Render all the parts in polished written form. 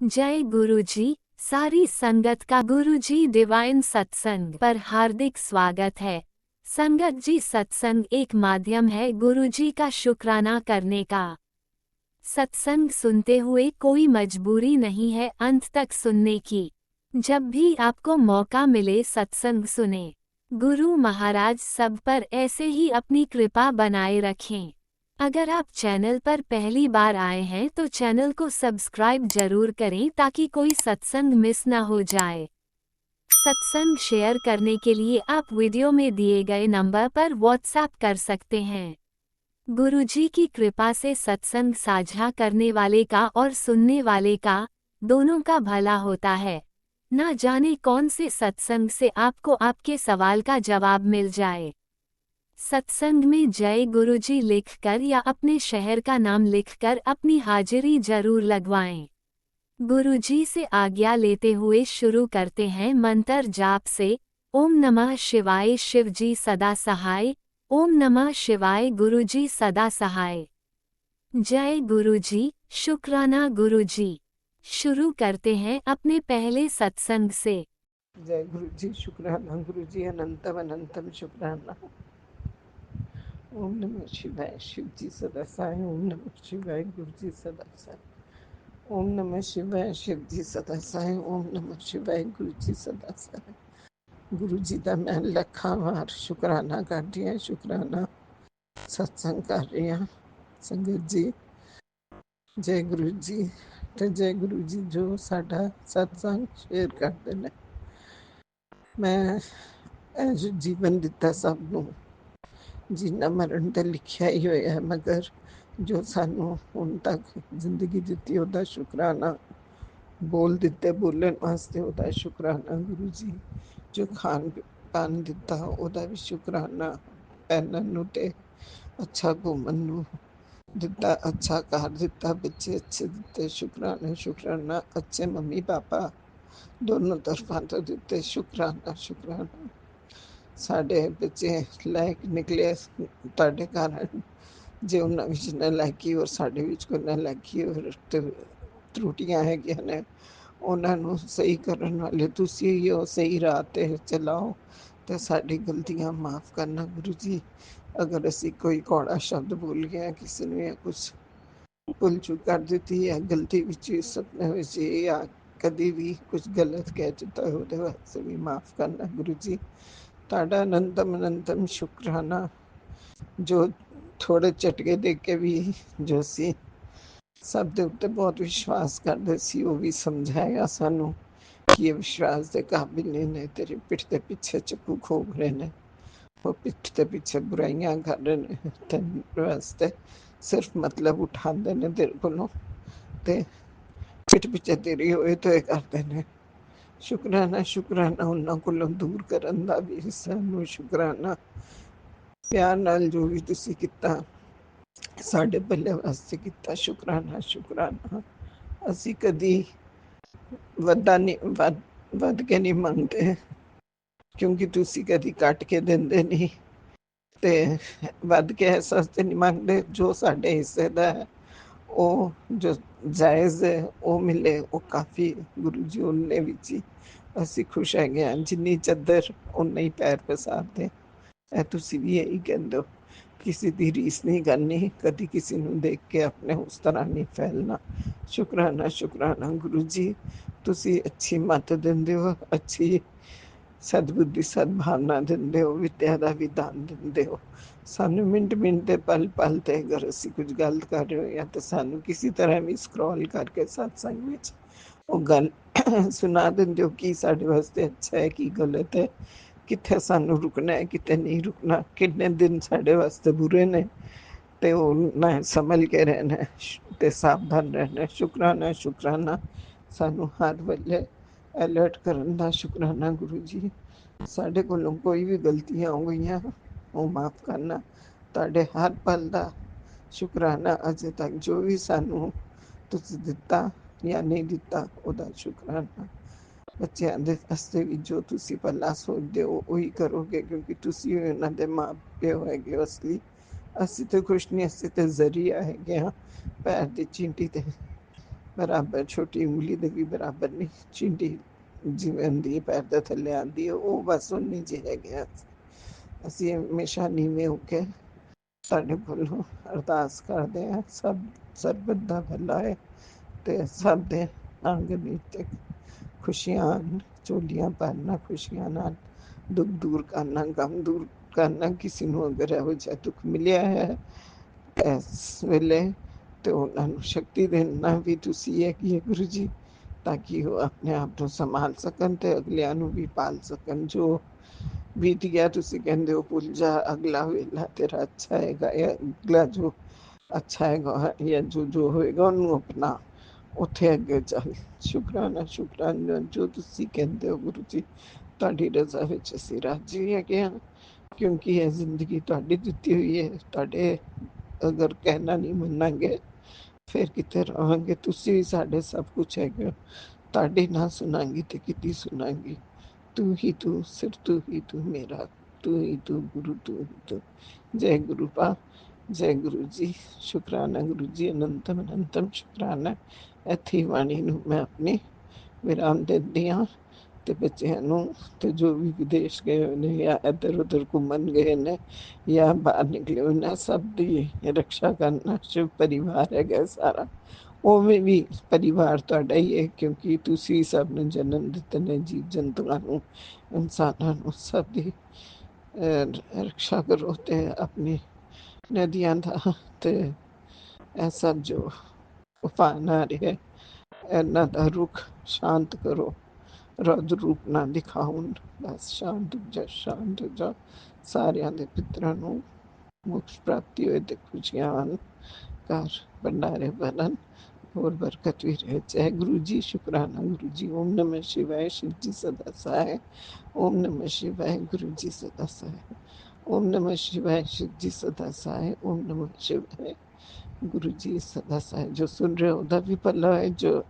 जय गुरुजी। सारी संगत का गुरुजी डिवाइन सत्संग पर हार्दिक स्वागत है। संगत जी, सत्संग एक माध्यम है गुरुजी का शुक्राना करने का। सत्संग सुनते हुए कोई मजबूरी नहीं है अंत तक सुनने की। जब भी आपको मौका मिले सत्संग सुने। गुरु महाराज सब पर ऐसे ही अपनी कृपा बनाए रखें। अगर आप चैनल पर पहली बार आए हैं तो चैनल को सब्सक्राइब जरूर करें ताकि कोई सत्संग मिस ना हो जाए। सत्संग शेयर करने के लिए आप वीडियो में दिए गए नंबर पर व्हाट्सएप कर सकते हैं। गुरुजी की कृपा से सत्संग साझा करने वाले का और सुनने वाले का दोनों का भला होता है। ना जाने कौन से सत्संग से आपको आपके सवाल का जवाब मिल जाए। सत्संग में जय गुरुजी लिखकर या अपने शहर का नाम लिखकर अपनी हाजिरी जरूर लगवाएं। गुरुजी से आज्ञा लेते हुए शुरू करते हैं मंत्र जाप से। ओम नमः शिवाय शिवजी सदा सहाय। ओम नमः शिवाय गुरुजी सदा सहाय। जय गुरुजी, शुक्राना गुरुजी। शुरू करते हैं अपने पहले सत्संग से। जय गुरु जी, शुक्राना गुरु जी, अनंतम अनंतम शुक्राना। ओम नमः शिवाय शिव जी सदा साई। ओम नमः शिवाय गुरु जी सदा साई। ओम नमः शिवाय शिव जी सदा साई। ओम नमः शिवाय गुरु जी सदा साई। गुरु जी का मैं लखा वार शुक्राना कर रही हूँ। शुक्राना सत्संग कर रही हूँ। संगत जी जय गुरु जी। तो जय गुरु जी जो साडा सत्संग शेयर करते हैं। मैं जो जीवन दिता सब नूं जीना मरण ते लिखिया ही होया है, मगर जो सानू हुण तक जिंदगी दिती ओदा शुकराना। बोल दिते बोलण वास्ते ओदा शुकराना गुरु जी। जो खान पान दिता ओदा भी शुकराना। पैनन नू ते अच्छा घूमन नू दिता, अच्छा घर दिता, बच्चे अच्छे दिते, शुकराना शुकराना। अच्छे मम्मी पापा दोनों तरफा तो दिते, शुकराना शुकराना। साढ़े बच्चे लायक निकले ਤੁਹਾਡੇ ਕਾਰਨ। ਜੇ ਉਹਨਾਂ ਵਿੱਚ ਨਲਾਇਕੀ ਔਰ ਸਾਡੇ ਵਿੱਚ ਕੋਈ ਨਲਾਇਕੀ ਔਰ ਤਰੁੱਟੀਆਂ ਹੈਗੀਆਂ ਨੇ, ਉਹਨਾਂ ਨੂੰ ਸਹੀ ਕਰਨ ਵਾਲੇ ਤੁਸੀਂ ਹੀ ਹੋ। ਸਹੀ ਰਾਹ 'ਤੇ ਚਲਾਓ ਅਤੇ ਸਾਡੀ ਗਲਤੀਆਂ ਮਾਫ਼ ਕਰਨਾ ਗੁਰੂ ਜੀ। ਅਗਰ ਅਸੀਂ ਕੋਈ ਕੌੜਾ ਸ਼ਬਦ ਭੁੱਲ ਗਏ, ਕਿਸੇ ਨੂੰ ਜਾਂ ਕੁਛ ਭੁੱਲ ਚੁੱਕ ਕਰ ਦਿੱਤੀ ਹੈ ਗਲਤੀ ਵਿੱਚ, ਸੁਪਨੇ ਵਿੱਚ, ਜਾਂ ਕਦੀ ਵੀ ਕੁਛ ਗਲਤ ਕਹਿ ਦਿੱਤਾ, ਉਹਦੇ ਵਾਸਤੇ ਵੀ ਮਾਫ਼ ਕਰਨਾ ਗੁਰੂ ਜੀ। ਤੁਹਾਡਾ ਅਨੰਤਮ ਅਨੰਤਮ ਸ਼ੁਕਰਾਨਾ। ਜੋ ਥੋੜੇ ਝਟਕੇ ਦੇ ਕੇ ਵੀ ਜੋ ਸੀ ਸਭ ਦੇ ਉੱਤੇ ਬਹੁਤ ਵਿਸ਼ਵਾਸ ਕਰਦੇ ਸੀ, ਉਹ ਵੀ ਸਮਝਾਇਆ ਸਾਨੂੰ ਕਿ ਇਹ ਵਿਸ਼ਵਾਸ ਦੇ ਕਾਬਿਲ ਨਹੀਂ ਨੇ। ਤੇਰੀ ਪਿੱਠ ਦੇ ਪਿੱਛੇ ਚੱਕੂ ਖੋਗ ਰਹੇ ਨੇ, ਉਹ ਪਿੱਠ ਦੇ ਪਿੱਛੇ ਬੁਰਾਈਆਂ ਕਰ ਰਹੇ ਨੇ, ਤੇਰੇ ਵਾਸਤੇ ਸਿਰਫ ਮਤਲਬ ਉਠਾਉਂਦੇ ਨੇ ਤੇਰੇ ਕੋਲੋਂ, ਤੇ ਪਿੱਠ ਪਿੱਛੇ ਤੇਰੀ ਹੋਏ ਤੋਂ ਇਹ ਕਰਦੇ ਨੇ। ਸ਼ੁਕਰਾਨਾ ਸ਼ੁਕਰਾਨਾ ਉਹਨਾਂ ਕੋਲੋਂ ਦੂਰ ਕਰਨ ਦਾ ਵੀ ਸਾਨੂੰ ਸ਼ੁਕਰਾਨਾ। ਪਿਆਰ ਨਾਲ ਜੋ ਵੀ ਤੁਸੀਂ ਕੀਤਾ ਸਾਡੇ ਭਲੇ ਵਾਸਤੇ ਕੀਤਾ, ਸ਼ੁਕਰਾਨਾ ਸ਼ੁਕਰਾਨਾ। ਅਸੀਂ ਕਦੀ ਵੱਧਾ ਨਹੀਂ ਵੱਧ ਕੇ ਨਹੀਂ ਮੰਗਦੇ, ਕਿਉਂਕਿ ਤੁਸੀਂ ਕਦੀ ਕੱਟ ਕੇ ਦਿੰਦੇ ਨਹੀਂ, ਤੇ ਵੱਧ ਕੇ ਇਸ ਵਾਸਤੇ ਨਹੀਂ ਮੰਗਦੇ। ਜੋ ਸਾਡੇ ਹਿੱਸੇ ਦਾ ਹੈ ਉਹ ਜੋ ਜਾਇਜ਼ ਹੈ ਉਹ ਮਿਲੇ, ਉਹ ਕਾਫੀ ਗੁਰੂ ਜੀ। ਉਹਨੇ ਵਿੱਚ ਹੀ ਅਸੀਂ ਖੁਸ਼ ਹੈਗੇ ਹਾਂ। ਜਿੰਨੀ ਚੱਦਰ ਉਨਾ ਹੀ ਪੈਰ ਪਸਾਰਦੇ। ਇਹ ਤੁਸੀਂ ਵੀ ਇਹੀ ਕਹਿੰਦੇ ਹੋ, ਕਿਸੇ ਦੀ ਰੀਸ ਨਹੀਂ ਕਰਨੀ, ਕਦੀ ਕਿਸੇ ਨੂੰ ਦੇਖ ਕੇ ਆਪਣੇ ਉਸ ਤਰ੍ਹਾਂ ਨਹੀਂ ਫੈਲਣਾ। ਸ਼ੁਕਰਾਨਾ ਸ਼ੁਕਰਾਨਾ ਗੁਰੂ ਜੀ। ਤੁਸੀਂ ਅੱਛੀ ਮੱਤ ਦਿੰਦੇ ਹੋ, ਅੱਛੀ ਸਦਬੁੱਧੀ ਸਦਭਾਵਨਾ ਦਿੰਦੇ ਹੋ, ਵਿਦਿਆ ਦਾ ਵੀ ਦਾਨ ਦਿੰਦੇ ਹੋ। ਸਾਨੂੰ ਮਿੰਟ ਮਿੰਟ ਤੇ ਪਲ ਪਲ ਤੇ ਅਗਰ ਅਸੀਂ ਕੁਝ ਗਲਤ ਕਰ ਰਹੇ ਹੋ ਜਾਂ ਤਾਂ ਸਾਨੂੰ ਕਿਸੇ ਤਰ੍ਹਾਂ ਵੀ ਸਕਰੋਲ ਕਰਕੇ ਸਤਸੰਗ ਵਿੱਚ ਉਹ ਗੱਲ ਸੁਣਾ ਦਿੰਦੇ ਹੋ ਕਿ ਸਾਡੇ ਵਾਸਤੇ ਅੱਛਾ ਹੈ ਕੀ ਗਲਤ ਹੈ, ਕਿੱਥੇ ਸਾਨੂੰ ਰੁਕਣਾ ਹੈ ਕਿਤੇ ਨਹੀਂ ਰੁਕਣਾ, ਕਿੰਨੇ ਦਿਨ ਸਾਡੇ ਵਾਸਤੇ ਬੁਰੇ ਨੇ ਤੇ ਉਹ ਨਾ ਸੰਭਲ ਕੇ ਰਹਿਣਾ ਤੇ ਸਾਵਧਾਨ ਰਹਿਣਾ। ਸ਼ੁਕਰਾਨਾ ਸ਼ੁਕਰਾਨਾ। ਸਾਨੂੰ ਹਰ ਵੇਲੇ ਅਲਰਟ ਕਰਨ ਦਾ ਸ਼ੁਕਰਾਨਾ ਗੁਰੂ ਜੀ। ਸਾਡੇ ਕੋਲੋਂ ਕੋਈ ਵੀ ਗਲਤੀਆਂ ਹੋ ਗਈਆਂ ਉਹ ਮਾਫ਼ ਕਰਨਾ। ਤੁਹਾਡੇ ਹਰ ਪਲ ਦਾ ਸ਼ੁਕਰਾਨਾ। ਅਜੇ ਤੱਕ ਜੋ ਵੀ ਸਾਨੂੰ ਤੁਸੀਂ ਦਿੱਤਾ ਜਾਂ ਨਹੀਂ ਦਿੱਤਾ ਉਹਦਾ ਸ਼ੁਕਰਾਨਾ। ਬੱਚਿਆਂ ਦੇ ਵਾਸਤੇ ਵੀ ਜੋ ਤੁਸੀਂ ਭਲਾ ਸੋਚਦੇ ਹੋ ਉਹੀ ਕਰੋਗੇ, ਕਿਉਂਕਿ ਤੁਸੀਂ ਉਹਨਾਂ ਦੇ ਮਾਂ ਪਿਓ ਹੈਗੇ ਹੋ ਅਸਲੀ। ਅਸੀਂ ਤਾਂ ਕੁਛ ਨਹੀਂ, ਅਸੀਂ ਤਾਂ ਜ਼ਰੀਆ ਹੈਗੇ ਹਾਂ, ਪੈਰ ਦੀ ਚੀਂਟੀ ਤੇ बराबर छोटी उंगली दे भी बराबर नहीं चींटी जिवें दी पैर दे थल्ले आंदी है वो बस उन्नी जी है। ਅਸੀਂ ਹਮੇਸ਼ਾ ਨੀਵੇਂ ਹੋ ਕੇ ਸਾਡੇ ਕੋਲੋਂ ਅਰਦਾਸ ਕਰਦੇ ਹਾਂ ਸਭ ਸਰਬਤ ਦਾ ਭਲਾ ਹੈ ਤੇ ਸਭ ਦੇ ਆਂਗਨ ਤੇ ਖੁਸ਼ੀਆਂ ਆਉਣ, ਝੋਲੀਆਂ ਭਰਨਾ ਖੁਸ਼ੀਆਂ ਨਾਲ, ਦੁੱਖ ਦੂਰ ਕਰਨਾ, ਗਮ ਦੂਰ ਕਰਨਾ। ਕਿਸੇ ਨੂੰ ਅਗਰ ਇਹੋ ਜਿਹਾ ਦੁੱਖ ਮਿਲਿਆ ਹੈ ਇਸ ਵੇਲੇ ਤੇ ਉਹਨਾਂ ਨੂੰ ਸ਼ਕਤੀ ਦੇਣਾ ਵੀ ਤੁਸੀਂ ਹੈ ਕਿ ਗੁਰੂ ਜੀ, ਤਾਂ ਕਿ ਉਹ ਆਪਣੇ ਆਪ ਨੂੰ ਸੰਭਾਲ ਸਕਣ ਤੇ ਅਗਲਿਆਂ ਨੂੰ ਵੀ ਪਾਲ ਸਕਣ। ਜੋ ਬੀਤ ਗਿਆ ਤੁਸੀਂ ਕਹਿੰਦੇ ਹੋ ਭੁੱਲ ਜਾ, ਅਗਲਾ ਵੇਲਾ ਤੇਰਾ ਅੱਛਾ ਹੈਗਾ, ਜਾਂ ਅਗਲਾ ਜੋ ਅੱਛਾ ਹੈਗਾ ਜਾਂ ਜੋ ਹੋਏਗਾ ਉਹਨੂੰ ਆਪਣਾ, ਉੱਥੇ ਅੱਗੇ ਚੱਲ। ਸ਼ੁਕਰਾਨਾ ਸ਼ੁਕਰਾਨਾ ਜੋ ਤੁਸੀਂ ਕਹਿੰਦੇ ਹੋ ਗੁਰੂ ਜੀ, ਤੁਹਾਡੀ ਰਜ਼ਾ ਵਿੱਚ ਅਸੀਂ ਰਾਜੀ ਹੈਗੇ ਹਾਂ, ਕਿਉਂਕਿ ਇਹ ਜ਼ਿੰਦਗੀ ਤੁਹਾਡੀ ਦਿੱਤੀ ਹੋਈ ਹੈ। ਤੁਹਾਡੇ ਅਗਰ ਕਹਿਣਾ ਨਹੀਂ ਮੰਨਾਂਗੇ ਫਿਰ ਕਿੱਥੇ ਰਹਾਂਗੇ। ਤੁਸੀਂ ਵੀ ਸਾਡੇ ਸਭ ਕੁਛ ਹੈਗੇ ਹੋ, ਤੁਹਾਡੀ ਨਾ ਸੁਣਾਂਗੀ ਤੇ ਕਿੱਦੀ ਸੁਣਾਂਗੀ। तू ही तू, सिर्फ तू ही तू मेरा, तू ही तू गुरु, तू ही तू। जय गुरु पा, जय गुरु जी। शुकराना गुरु जी, अनंतम अनंतम शुकराना। ਇੱਥੇ ਹੀ ਬਾਣੀ ਨੂੰ ਮੈਂ ਆਪਣੀ ਵਿਰਾਮ ਦਿੰਦੀ ਹਾਂ ਤੇ ਬੱਚਿਆਂ ਨੂੰ ਤੇ ਜੋ ਵੀ ਵਿਦੇਸ਼ ਗਏ ਹੋਏ ਨੇ ਜਾਂ ਇੱਧਰ ਉੱਧਰ ਘੁੰਮਣ ਗਏ ਨੇ ਜਾਂ ਬਾਹਰ ਨਿਕਲੇ ਹੋਏ ਨੇ, ਸਭ ਦੀ ਰੱਖਿਆ ਕਰਨਾ। ਸ਼ਿਵ ਪਰਿਵਾਰ ਹੈਗਾ ਸਾਰਾ, ਉਵੇਂ ਵੀ ਪਰਿਵਾਰ ਤੁਹਾਡਾ ਹੀ ਹੈ, ਕਿਉਂਕਿ ਤੁਸੀਂ ਸਭ ਨੂੰ ਜਨਮ ਦਿੱਤੇ ਨੇ, ਜੀਵ ਜੰਤੂਆਂ ਨੂੰ, ਇਨਸਾਨਾਂ ਨੂੰ, ਸਭ ਦੀ ਰੱਖਿਆ ਕਰੋ ਤੇ ਆਪਣੀ ਨਦੀਆਂ ਦਾ ਤੇ ਇਹ ਸਭ ਜੋ ਉਫਾਨ ਆ ਰਿਹਾ ਇਹਨਾਂ ਦਾ ਰੁਖ ਸ਼ਾਂਤ ਕਰੋ, ਰੌਦ ਰੂਪ ਨਾ ਦਿਖਾਉਣ, ਬਸ ਸ਼ਾਂਤ ਹੋ ਜਾ, ਸ਼ਾਂਤ ਹੋ ਜਾ। ਸਾਰਿਆਂ ਦੇ ਪਿਤਰਾਂ ਨੂੰ ਮੋਕਸ਼ ਪ੍ਰਾਪਤੀ ਹੋਏ ਤੇ ਖੁਸ਼ੀਆਂ ਆਉਣ, ਘਰ ਭੰਡਾਰੇ ਬਣਨ, और बरकत भी रहे। जय गुरु जी, शुक्राना गुरु जी। ओम नमः शिवाय, शिव जी सदा सहाय। ओम नमः शिवाय, गुरु जी सदा सहाय। ओम नमः शिवाय, शिव जी सदा सहाय। ओम नमः शिवाय, गुरु जी सदा सहाय। जो सुन रहे हो उधर भी भला है, जो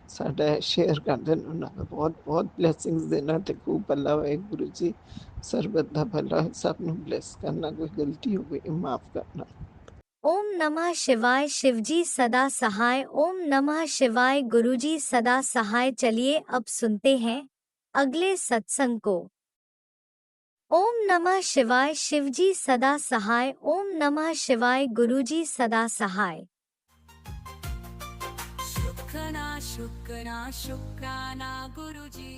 साडा शेयर कर देना, उन्होंने बहुत बहुत ब्लैसिंग्स देना ते खूब भला होए। गुरु जी सरबत दा भला है, सब नू ब्लेस करना, कोई गलती हो गई माफ करना। ओम नमः शिवाय, शिवजी सदा सहाय। ओम नमः शिवाय, गुरुजी सदा सहाय। चलिए अब सुनते हैं अगले सत्संग को। ओम नमः शिवाय, शिवजी सदा सहाय। ओम नमः शिवाय, गुरुजी सदा सहाय। शुक्राना शुक्राना शुक्राना गुरुजी।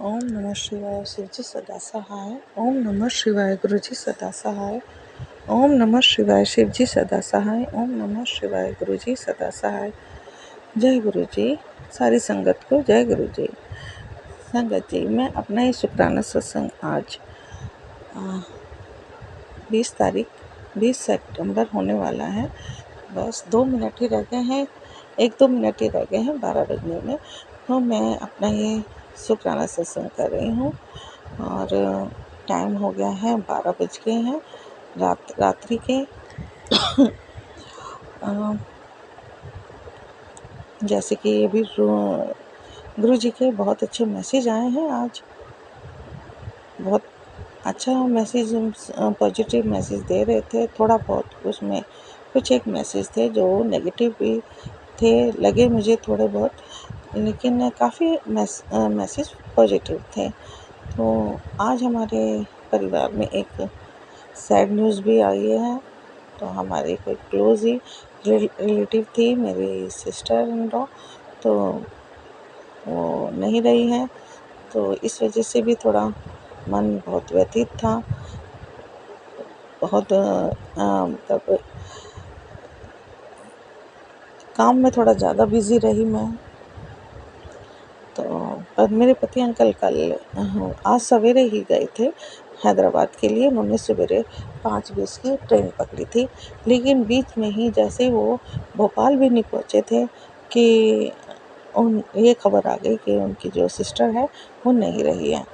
ओम नमः शिवाय, शिवजी सदा सहाय। ओम नमः शिवाय, गुरुजी सदा सहाय। ओम नमः शिवाय, शिवजी सदा सहाय। ओम नमः शिवाय, गुरुजी सदा सहाय। जय गुरु जी। सारी संगत को जय गुरु जी। संगत जी, मैं अपना ये शुक्राना सत्संग आज 20 सितंबर होने वाला है। बस 2 मिनट ही रह गए हैं, 1-2 मिनट ही रह गए हैं 12 बजने में। तो मैं अपना ये शुक्राना सत्संग कर रही हूँ और टाइम हो गया है 12 बज गए हैं रात्रि के। जैसे कि अभी गुरु जी के बहुत अच्छे मैसेज आए हैं आज, बहुत अच्छा मैसेज, पॉजिटिव मैसेज दे रहे थे। थोड़ा बहुत उसमें कुछ एक मैसेज थे जो नेगेटिव भी थे, लगे मुझे थोड़े बहुत, लेकिन काफ़ी मैसेज पॉजिटिव थे। तो आज हमारे परिवार में एक सैड न्यूज़ भी आई है। तो हमारे कोई क्लोज ही रिलेटिव थी, मेरी सिस्टर इन लॉ, तो वो नहीं रही हैं। तो इस वजह से भी थोड़ा मन बहुत व्यथित था, बहुत मतलब काम में थोड़ा ज़्यादा बिज़ी रही मैं। तो पर मेरे पति अंकल कल आज सवेरे ही गए थे हैदराबाद के लिए। उन्होंने सवेरे 5:20 की ट्रेन पकड़ी थी, लेकिन बीच में ही जैसे ही वो भोपाल भी नहीं पहुँचे थे कि ये खबर आ गई कि उनकी जो सिस्टर है वो नहीं रही है।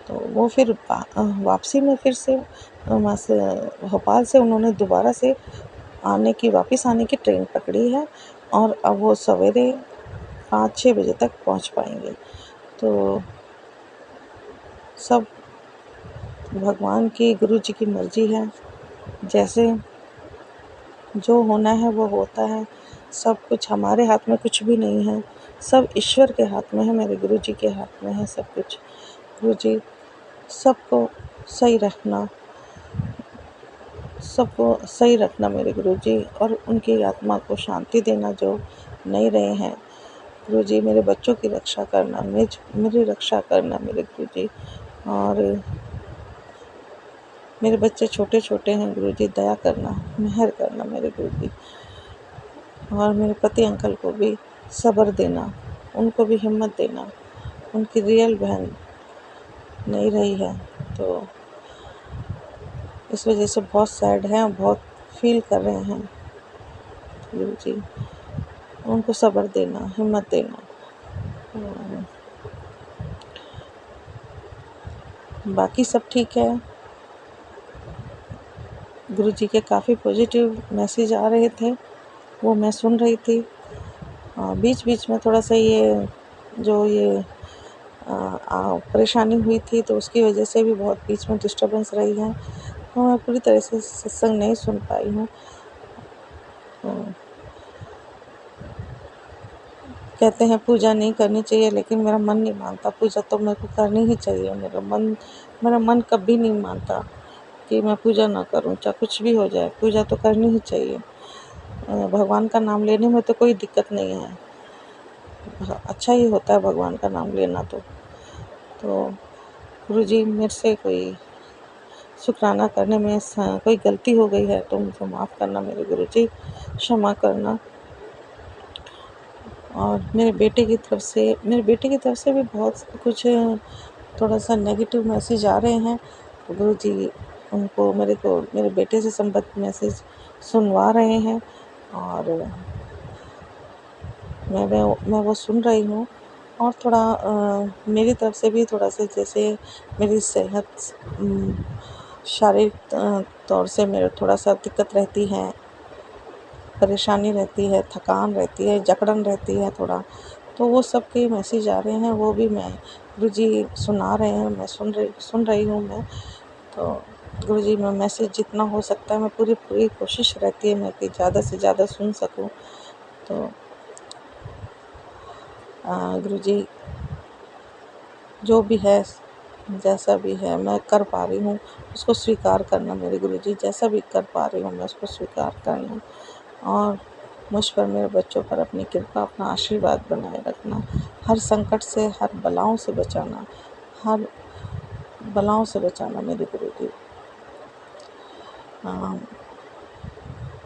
तो वो फिर वापसी में फिर से वहाँ से भोपाल से उन्होंने दोबारा से वापस आने की ट्रेन पकड़ी है और अब वो सवेरे 5-6 बजे तक पहुँच पाएंगे। तो सब भगवान की, गुरु जी की मर्जी है, जैसे जो होना है वो होता है। सब कुछ हमारे हाथ में कुछ भी नहीं है, सब ईश्वर के हाथ में है, मेरे गुरुजी के हाथ में है सब कुछ। गुरुजी सबको सही रखना, सबको सही रखना मेरे गुरुजी, और उनकी आत्मा को शांति देना जो नहीं रहे हैं। गुरुजी मेरे बच्चों की रक्षा करना, मेरी रक्षा करना मेरे गुरुजी। और मेरे बच्चे छोटे छोटे हैं गुरुजी, दया करना, मेहर करना मेरे गुरुजी। और मेरे पति अंकल को भी सब्र देना, उनको भी हिम्मत देना। उनकी रियल बहन नहीं रही है, तो इस वजह से बहुत सैड हैं और बहुत फील कर रहे हैं गुरुजी। उनको सब्र देना, हिम्मत देना। बाकी सब ठीक है। गुरुजी के काफ़ी पॉजिटिव मैसेज आ रहे थे, वो मैं सुन रही थी। बीच बीच में थोड़ा सा ये परेशानी हुई थी, तो उसकी वजह से भी बहुत बीच में डिस्टर्बेंस रही है, तो मैं पूरी तरह से सत्संग नहीं सुन पाई हूँ। कहते हैं पूजा नहीं करनी चाहिए, लेकिन मेरा मन नहीं मानता। पूजा तो मेरे को करनी ही चाहिए। मेरा मन कभी नहीं मानता कि मैं पूजा ना करूं, चाहे कुछ भी हो जाए, पूजा तो करनी ही चाहिए। भगवान का नाम लेने में तो कोई दिक्कत नहीं है, अच्छा ही होता है भगवान का नाम लेना। तो गुरुजी मेरे से कोई शुक्राना करने में कोई गलती हो गई है तो मुझे माफ़ करना मेरे गुरुजी, क्षमा करना। और मेरे बेटे की तरफ से भी बहुत कुछ थोड़ा सा नेगेटिव मैसेज आ रहे हैं। तो गुरुजी उनको मेरे बेटे से संबंधित मैसेज सुनवा रहे हैं, और मैं वो सुन रही हूँ। और थोड़ा मेरी तरफ से भी थोड़ा सा, जैसे मेरी सेहत शारीरिक तौर से मेरे थोड़ा सा दिक्कत रहती है, परेशानी रहती है, थकान रहती है, जकड़न रहती है थोड़ा, तो वो सब के मैसेज आ रहे हैं, वो भी मैं गुरुजी सुना रहे हैं, मैं सुन रही हूँ मैं। तो गुरुजी मैं मैसेज जितना हो सकता है, मैं पूरी कोशिश रहती है मैं कि ज़्यादा से ज़्यादा सुन सकूँ। तो गुरुजी जो भी है, जैसा भी है मैं कर पा रही हूँ उसको स्वीकार करना मेरे गुरुजी, जैसा भी कर पा रही हूँ मैं उसको स्वीकार करना, और मुझ पर, मेरे बच्चों पर अपनी कृपा, अपना आशीर्वाद बनाए रखना। हर संकट से, हर बलाओं से बचाना, हर बलाओं से बचाना मेरे गुरुजी।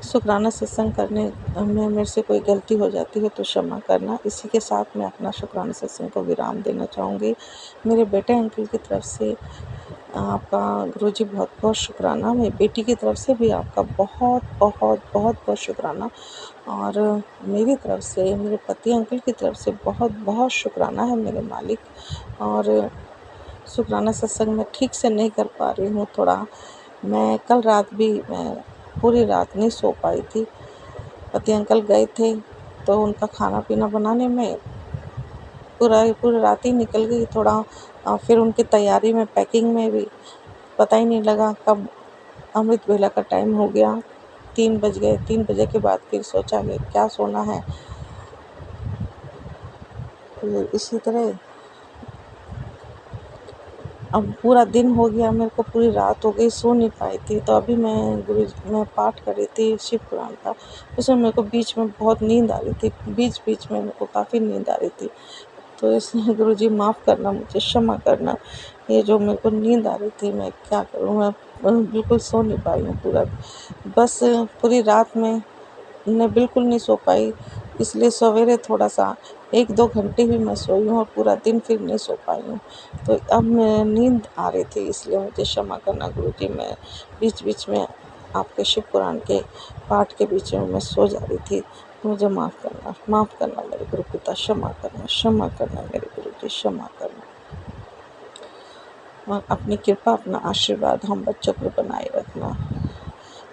शुक्राना सत्संग करने में मेरे से कोई गलती हो जाती है तो क्षमा करना। इसी के साथ मैं अपना शुक्राना सत्संग को विराम देना चाहूँगी। मेरे बेटे अंकल की तरफ से आपका गुरुजी बहुत बहुत शुक्राना। मेरी बेटी की तरफ से भी आपका बहुत बहुत बहुत बहुत शुक्राना, और मेरी तरफ से, मेरे पति अंकल की तरफ से बहुत बहुत शुक्राना है मेरे मालिक। और शुक्राना सत्संग मैं ठीक से नहीं कर पा रही हूँ थोड़ा। मैं कल रात भी मैं पूरी रात नहीं सो पाई थी। पति अंकल गए थे तो उनका खाना पीना बनाने में पूरी रात ही निकल गई थोड़ा। फिर उनकी तैयारी में, पैकिंग में भी पता ही नहीं लगा कब अमृत वेला का टाइम हो गया। 3 बज गए। 3 बजे के बाद फिर सोचा कि क्या सोना है। फिर इसी तरह अब पूरा दिन हो गया, मेरे को पूरी रात हो गई, सो नहीं पाई थी। तो अभी मैं पाठ कर रही थी शिव पुराण का, उसमें मेरे को बीच में बहुत नींद आ रही थी, बीच बीच में मेरे को काफ़ी नींद आ रही थी। तो इसलिए गुरुजी माफ़ करना, मुझे क्षमा करना। ये जो मेरे को नींद आ रही थी, मैं क्या करूँ, मैं बिल्कुल सो नहीं पाई हूँ पूरा। बस पूरी रात में मैं बिल्कुल नहीं सो पाई, इसलिए सवेरे थोड़ा सा 1-2 घंटे भी मैं सोई हूँ और पूरा दिन फिर नहीं सो पाई हूँ। तो अब मैं नींद आ रही थी, इसलिए मुझे क्षमा करना गुरुजी। मैं बीच बीच में आपके शिव पुराण के पाठ के बीच में मैं सो जा रही थी, मुझे माफ़ करना मेरे गुरु पिता, क्षमा करना मेरे गुरुजी, क्षमा करना। और अपनी कृपा, अपना आशीर्वाद हम बच्चों पर बनाए रखना,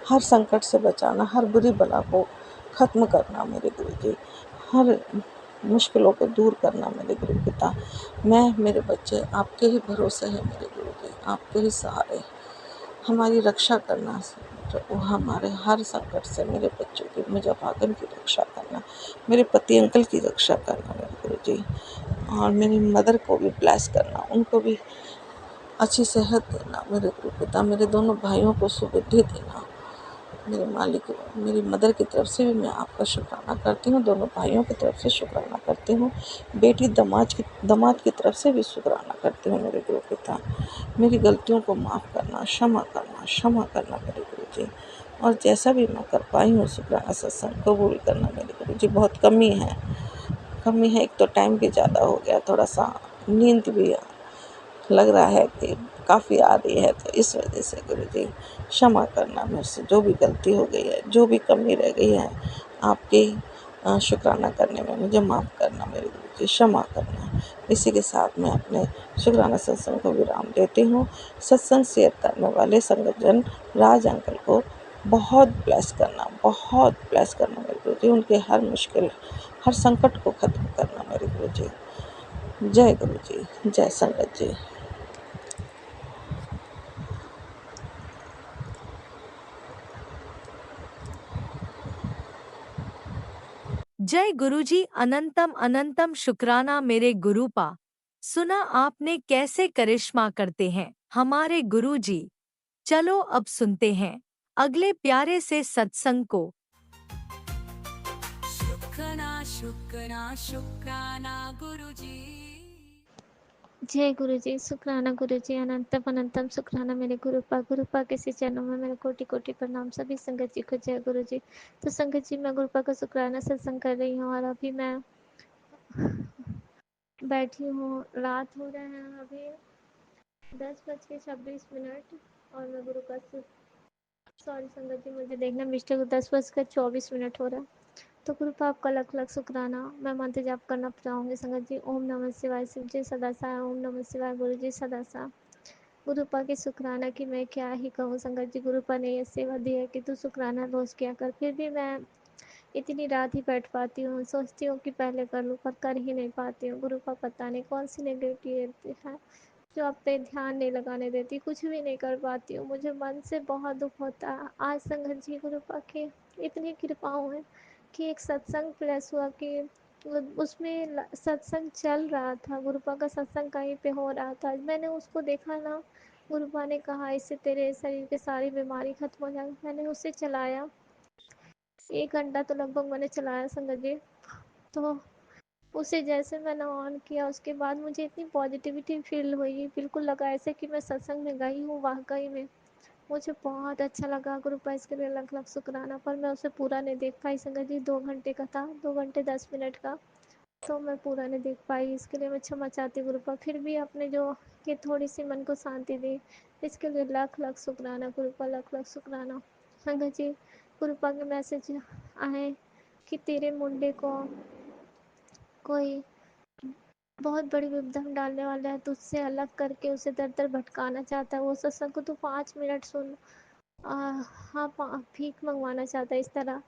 हर संकट से बचाना, हर बुरी बला को ख़त्म करना मेरे गुरुजी, हर मुश्किलों को दूर करना मेरे गुरु पिता। मेरे बच्चे आपके ही भरोसे हैं मेरे गुरुजी, आपके ही सहारे, हमारी रक्षा करना तो वो हमारे हर संकट से मेरे बच्चों की, मुझे भागन की रक्षा करना, मेरे पति अंकल की रक्षा करना मेरे गुरु जी, और मेरी मदर को भी ब्लेस करना, उनको भी अच्छी सेहत देना मेरे गुरु पिता, मेरे दोनों भाइयों को सुबुद्धि देना मेरे मालिक। मेरी मदर की तरफ से भी मैं आपका शुक्राना करती हूँ, दोनों भाइयों की तरफ से शुक्राना करती हूँ, बेटी दामाद की तरफ से भी शुक्राना करती हूँ मेरे गुरु पिता। मेरी गलतियों को माफ़ करना, क्षमा करना मेरे गुरु जी, और जैसा भी मैं कर पाई हूँ शुक्राना सत्संग कबूल करना मेरे गुरु जी। बहुत कमी है, एक तो टाइम भी ज़्यादा हो गया, थोड़ा सा नींद भी लग रहा है कि काफ़ी आ रही है, तो इस वजह से गुरु जी क्षमा करना, मेरे से जो भी गलती हो गई है, जो भी कमी रह गई है, आपके शुक्राना करने में मुझे माफ़ करना मेरे गुरु जी, क्षमा करना। इसी के साथ मैं अपने शुक्राना सत्संग को विराम देती हूँ। सत्संग शेयर करने वाले संगतजन राज अंकल को बहुत ब्लेस करना मेरे गुरु जी, उनके हर मुश्किल, हर संकट को ख़त्म करना मेरे गुरु जी। जय गुरु जी, जय संगत जी। जय गुरुजी, अनंतम अनंतम शुक्राना मेरे गुरुपा। सुना आपने कैसे करिश्मा करते हैं हमारे गुरुजी। चलो अब सुनते हैं अगले प्यारे से सत्संग को। शुक्राना शुक्राना शुक्राना गुरुजी। जय गुरु जी, शुक्राना गुरु जी, अनंतम अनंतम शुक्राना मेरे गुरुपा के श्री चरणों में मेरे कोटि कोटि प्रणाम। सभी संगत जी को जय गुरु जी। तो संगत जी, मैं गुरुपा का शुक्राना सत्संग कर रही हूँ और अभी मैं बैठी हूँ। रात हो रहे हैं अभी 10:26 और मैं गुरु का सॉरी संगत जी, मुझे देखना मिस्टेक, 10:24 हो रहा है। तो गुरुपा आपका लख लख शुक्राना। मैं मंत्र जाप करना चाहूँगी संगत जी। ओम नमः शिवाय, शिव जी सदा साय। ओम नमः शिवाय, गुरु जी सदा सा। गुरुपा की शुक्राना कि मैं क्या ही कहूँ संगत जी। गुरुपा ने ये सेवा दी है कि तू शुक्राना रोज किया कर, फिर भी मैं इतनी रात ही बैठ पाती हूँ। सोचती हूँ कि पहले कर लूँ पर कर ही नहीं पाती हूँ। गुरुपा पता नहीं कौन सी नेगेटिविटी है जो आप पे ध्यान नहीं लगाने देती, कुछ भी नहीं कर पाती हूँ। मुझे मन से बहुत दुख होता है। आज संगत जी गुरुपा की इतनी कृपाओं है कि एक सत्संग प्लेस हुआ कि उसमें सत्संग चल रहा था, गुरुपा का सत्संग कहीं पे हो रहा था। मैंने उसको देखा ना, गुरुपा ने कहा इससे तेरे शरीर की सारी बीमारी खत्म हो जाएगी। मैंने उसे चलाया 1 घंटा, तो लगभग मैंने चलाया संगत जी। तो उसे जैसे मैंने ऑन किया उसके बाद मुझे इतनी पॉजिटिविटी फील हुई, बिल्कुल लगा ऐसे कि मैं सत्संग में गई हूँ वाकई में। मुझे बहुत अच्छा लगा। गुरुपा इसके लिए लख लख शुक्राना। पर मैं उसे पूरा नहीं देख पाई संगत जी, 2 घंटे का था, 2 घंटे 10 मिनट का, तो मैं पूरा नहीं देख पाई। इसके लिए मैं क्षमा चाहती हूँ गुरुपा। फिर भी अपने जो ये थोड़ी सी मन को शांति दी, इसके लिए लख लख शुक्राना गुरुपा, लख लख शुक्राना। संगत जी, गुरुपा के मैसेज आए कि तेरे मुंडे को कोई बहुत बड़ी विपदा में डालने वाला है, तुझसे अलग करके उसे दर दर भटकाना चाहता है। वो सत्संग को तू 5 मिनट सुन। हाँ, भीख मंगवाना चाहता है, इस तरह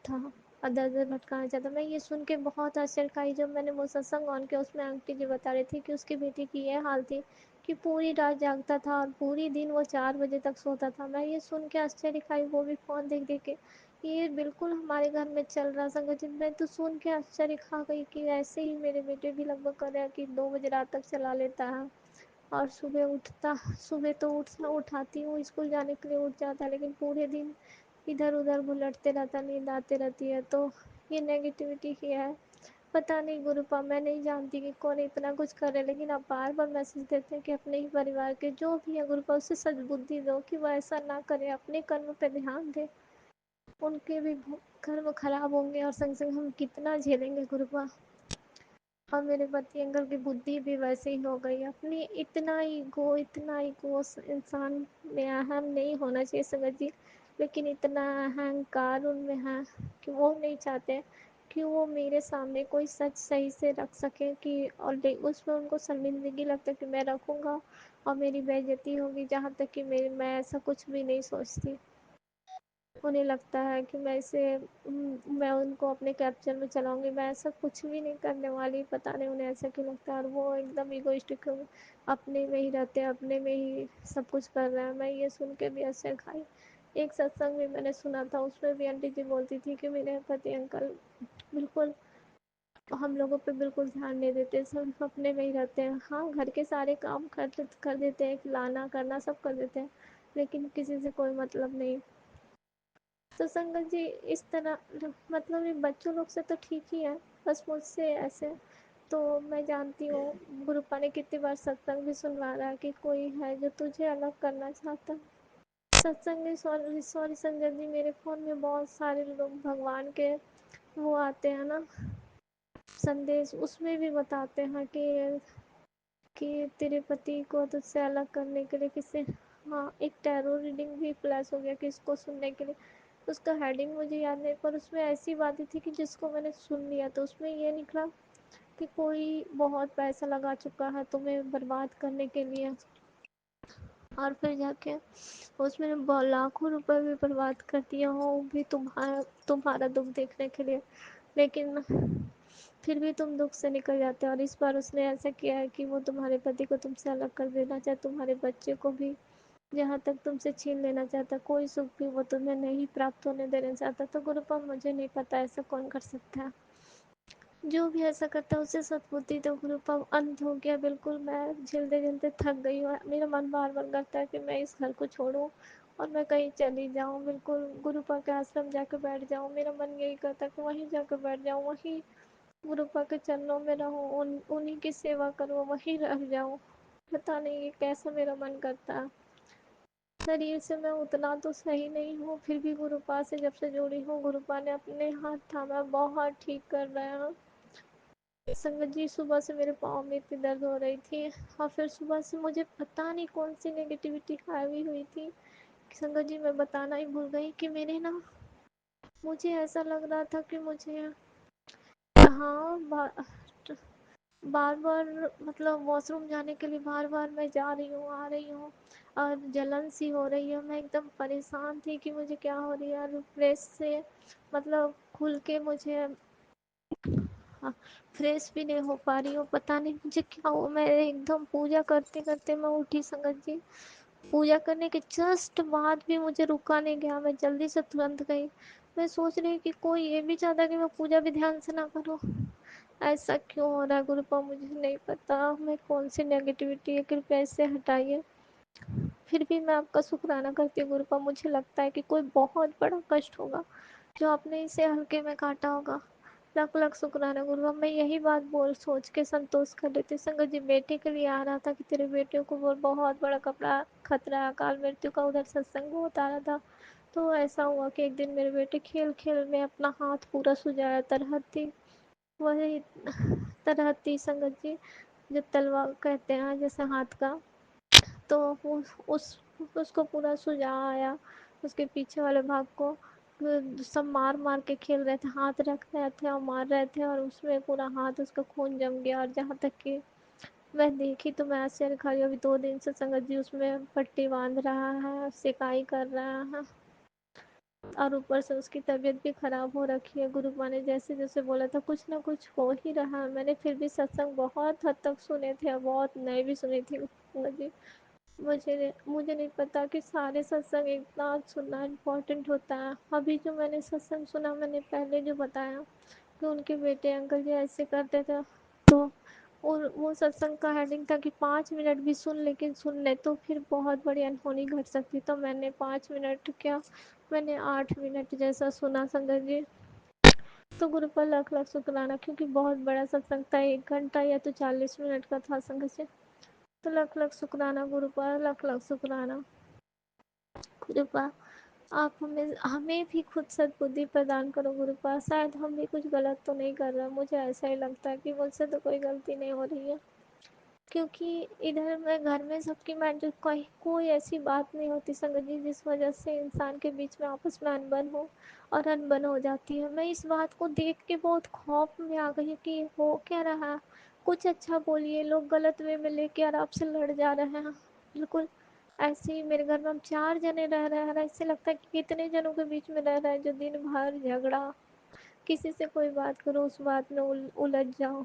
था। दर दर भटकाना चाहता। मैं ये सुन के बहुत आश्चर्य खाई। जब मैंने वो सत्संग ऑन किया, उसमें आंटी जी बता रही थी कि उसकी बेटी की ये हाल थी कि पूरी रात जागता था और पूरी दिन वो 4 बजे तक सोता था। मैं ये सुन के आश्चर्य खाई, वो भी फ़ोन देख देख के। ये बिल्कुल हमारे घर में चल रहा संगठन। मैं तो सुन के आश्चर्य खा गई कि ऐसे ही मेरे बेटे भी लगभग कर रहे हैं कि 2 बजे रात तक चला लेता है और सुबह तो उठाती हूँ, स्कूल जाने के लिए उठ जाता है, लेकिन पूरे दिन इधर उधर घुलटते रहता, नींद आती रहती है। तो ये नेगेटिविटी ही है। पता नहीं गुरुपा, मैं नहीं जानती कि कौन इतना कुछ करे, लेकिन आप बार बार मैसेज देते हैं कि अपने ही परिवार के जो भी है गुरुपा, उसे सद्बुद्धि दो कि वह ऐसा ना करे, अपने कर्म पे ध्यान दे। उनके भी कर्म खराब होंगे और संग संग हम कितना झेलेंगे गुरुपा। और मेरे पति अंकल की बुद्धि भी वैसे ही हो गई। अपनी इतना ईगो इंसान में अहम नहीं होना चाहिए संगत जी, लेकिन इतना अहंकार उनमें है कि वो नहीं चाहते कि वो मेरे सामने कोई सच सही से रख सके, कि और उसमें उनको शर्मिंदगी लगता है कि मैं रखूँगा और मेरी बेइज्जती होगी। जहाँ तक कि मैं ऐसा कुछ भी नहीं सोचती। उन्हें लगता है कि मैं उनको अपने कैप्चर में चलाऊंगी। मैं ऐसा कुछ भी नहीं करने वाली। पता नहीं उन्हें ऐसा क्यों लगता है, और वो एकदम ईगोइस्टिक अपने में ही रहते हैं, अपने में ही सब कुछ कर रहे हैं। मैं ये सुन के भी असर खाई। एक सत्संग भी मैंने सुना था, उसमें भी आंटी जी बोलती थी कि मेरे पति अंकल बिल्कुल हम लोगों पे बिल्कुल ध्यान नहीं देते, सिर्फ अपने में ही रहते हैं। हाँ, घर के सारे काम कर देते हैं, खिलाना करना सब कर देते हैं, लेकिन किसी से कोई मतलब नहीं। तो संगत जी इस तरह मतलब ये बच्चों लोग से तो ठीक ही है, बस मुझसे ऐसे। तो मैं जानती हूँ गुरुपा ने कितनी बार सत्संग भी सुनवाया कि कोई है जो तुझे अलग करना चाहता है। सत्संग में सॉरी सॉरी संगत जी, मेरे फ़ोन में बहुत सारे लोग भगवान के वो आते हैं ना संदेश, उसमें भी बताते हैं कि तेरे पति को तुझसे अलग करने के लिए किसी, हाँ एक टैरो रीडिंग भी प्लस हो गया कि इसको सुनने के लिए। उसका हेडिंग मुझे याद नहीं, पर उसमें ऐसी बातें थी कि जिसको मैंने सुन लिया तो उसमें ये निकला कि कोई बहुत पैसा लगा चुका है तुम्हें बर्बाद करने के लिए, और फिर जाके उसमें लाखों रुपए भी बर्बाद कर दिया हो भी तुम्हारा दुख देखने के लिए, लेकिन फिर भी तुम दुख से निकल जाते हो। और इस बार उसने ऐसा किया है कि वो तुम्हारे पति को तुमसे अलग कर देना चाहे, तुम्हारे बच्चे को भी जहाँ तक तुमसे छीन लेना चाहता, कोई सुख भी वो तुम्हें नहीं प्राप्त होने देना चाहता। तो गुरुपा मुझे नहीं पता ऐसा कौन कर सकता है, जो भी ऐसा करता है उसे सद्बुद्धि दो गुरुपा। अंत हो गया बिल्कुल, मैं झेलते झेलते थक गई हूँ, मेरा मन बार बार करता है कि मैं इस घर को छोड़ूं और मैं कहीं चली जाऊं, बिल्कुल गुरुपा के आश्रम जाकर बैठ जाऊं। मेरा मन यही करता है कि वहीं जाकर बैठ जाऊं, वहीं गुरुपा के चरणों में रहूं, उन्हीं की सेवा करूं, वहीं रह जाऊं। पता नहीं ये कैसा मेरा मन करता है। शरीर से मैं उतना तो सही नहीं हूँ, फिर भी गुरुपा से जब से जुड़ी हूँ गुरुपा ने अपने हाथ थामा, बहुत ठीक कर रहे हैं। संगत जी सुबह से मेरे पाँव में इतनी दर्द हो रही थी, और फिर सुबह से मुझे पता नहीं कौन सी नेगेटिविटी हावी हुई थी। संगत जी मैं बताना ही भूल गई कि मेरे ना, मुझे ऐसा लग रहा था कि मुझे, हाँ बार बार मतलब वॉशरूम जाने के लिए बार बार मैं जा रही हूँ आ रही हूँ, और जलन सी हो रही है। मैं एकदम परेशान थी कि मुझे क्या हो रही है, और फ्रेश से मतलब खुल के मुझे, हाँ, फ्रेश भी नहीं हो पा रही हूँ, पता नहीं मुझे क्या हुआ। मैं एकदम पूजा करते करते मैं उठी संगत जी, पूजा करने के जस्ट बाद भी मुझे रुका नहीं गया, मैं जल्दी से तुरंत गई। मैं सोच रही कि कोई ये भी चाहता कि मैं पूजा भी ध्यान से ना करूँ, ऐसा क्यों हो रहा है गुरुपा मुझे नहीं पता, मैं कौन सी नेगेटिविटी है, कृपया इससे हटाइए। फिर भी मैं आपका शुक्राना करती हूँ गुरुपा, मुझे लगता है कि कोई बहुत बड़ा कष्ट होगा जो आपने इसे हल्के में काटा होगा। लाख लाख शुक्राना गुरुआ, मैं यही बात बोल सोच के संतोष कर लेती। संगत जी बेटे के लिए आ रहा था कि तेरे बेटे को वो बहुत बड़ा कपड़ा खतरा अकाल मृत्यु का, उधर सत्संग बहुत आ रहा था। तो ऐसा हुआ कि एक दिन मेरे बेटे खेल खेल में अपना हाथ पूरा सुजाया, तरहती वही तरहती संगत जी, जो तलवार कहते हैं जैसे हाथ का, तो उसको पूरा सुझा आया, उसके पीछे वाले भाग को सब मार मार के खेल रहे थे, हाथ रख रहे थे और मार रहे थे, और उसमें पूरा हाथ उसका खून जम गया। और जहाँ तक कि मैं देखी तो मैं आश्चर्य खा रही, अभी 2 दिन से संगत जी उसमें पट्टी बांध रहा है, सिकाई कर रहा है, और ऊपर से उसकी तबीयत भी खराब हो रखी है। गुरुपा ने जैसे जैसे बोला था कुछ ना कुछ हो ही रहा है। मैंने फिर भी सत्संग बहुत हद तक सुने थे और बहुत नए भी सुनी थी जी। मुझे नहीं पता कि सारे सत्संग इतना सुनना इम्पोर्टेंट होता है। अभी जो मैंने सत्संग सुना, मैंने पहले जो बताया कि उनके बेटे अंकल जी ऐसे करते थे, तो और वो सत्संग का हेडिंग था कि 5 मिनट भी सुन, लेकिन सुन ले तो फिर बहुत बड़ी अनहोनी घट सकती। तो मैंने 5 मिनट क्या, मैंने 8 मिनट जैसा सुना संगत जी। तो गुरु पर लाख लाख शुक्राना, क्योंकि बहुत बड़ा सत्संग था, 1 घंटा या तो 40 मिनट का था संगत जी। तो लाख लाख शुक्राना गुरु पर, लाख लाख शुक्राना गुरुपा। आप हमें हमें भी खुद सद्बुद्धि प्रदान करो गुरुपा, शायद हम भी कुछ गलत तो नहीं कर रहे, मुझे ऐसा ही लगता है कि मुझसे तो कोई गलती नहीं हो रही है, क्योंकि इधर मैं घर में सबकी मैटर, कोई ऐसी बात नहीं होती संगत जी जिस वजह से इंसान के बीच में आपस में अनबन हो, और अनबन हो जाती है। मैं इस बात को देख के बहुत खौफ में आ गई कि हो क्या रहा है, कुछ अच्छा बोलिए, लोग गलत वे में लेके और आपसे लड़ जा रहे हैं। बिल्कुल ऐसे ही मेरे घर में हम 4 जने रह रहे हैं, ऐसे लगता है कि कितने जनों के बीच में रह रहे हैं, जो दिन भर झगड़ा, किसी से कोई बात करो उस बात में उलझ जाओ।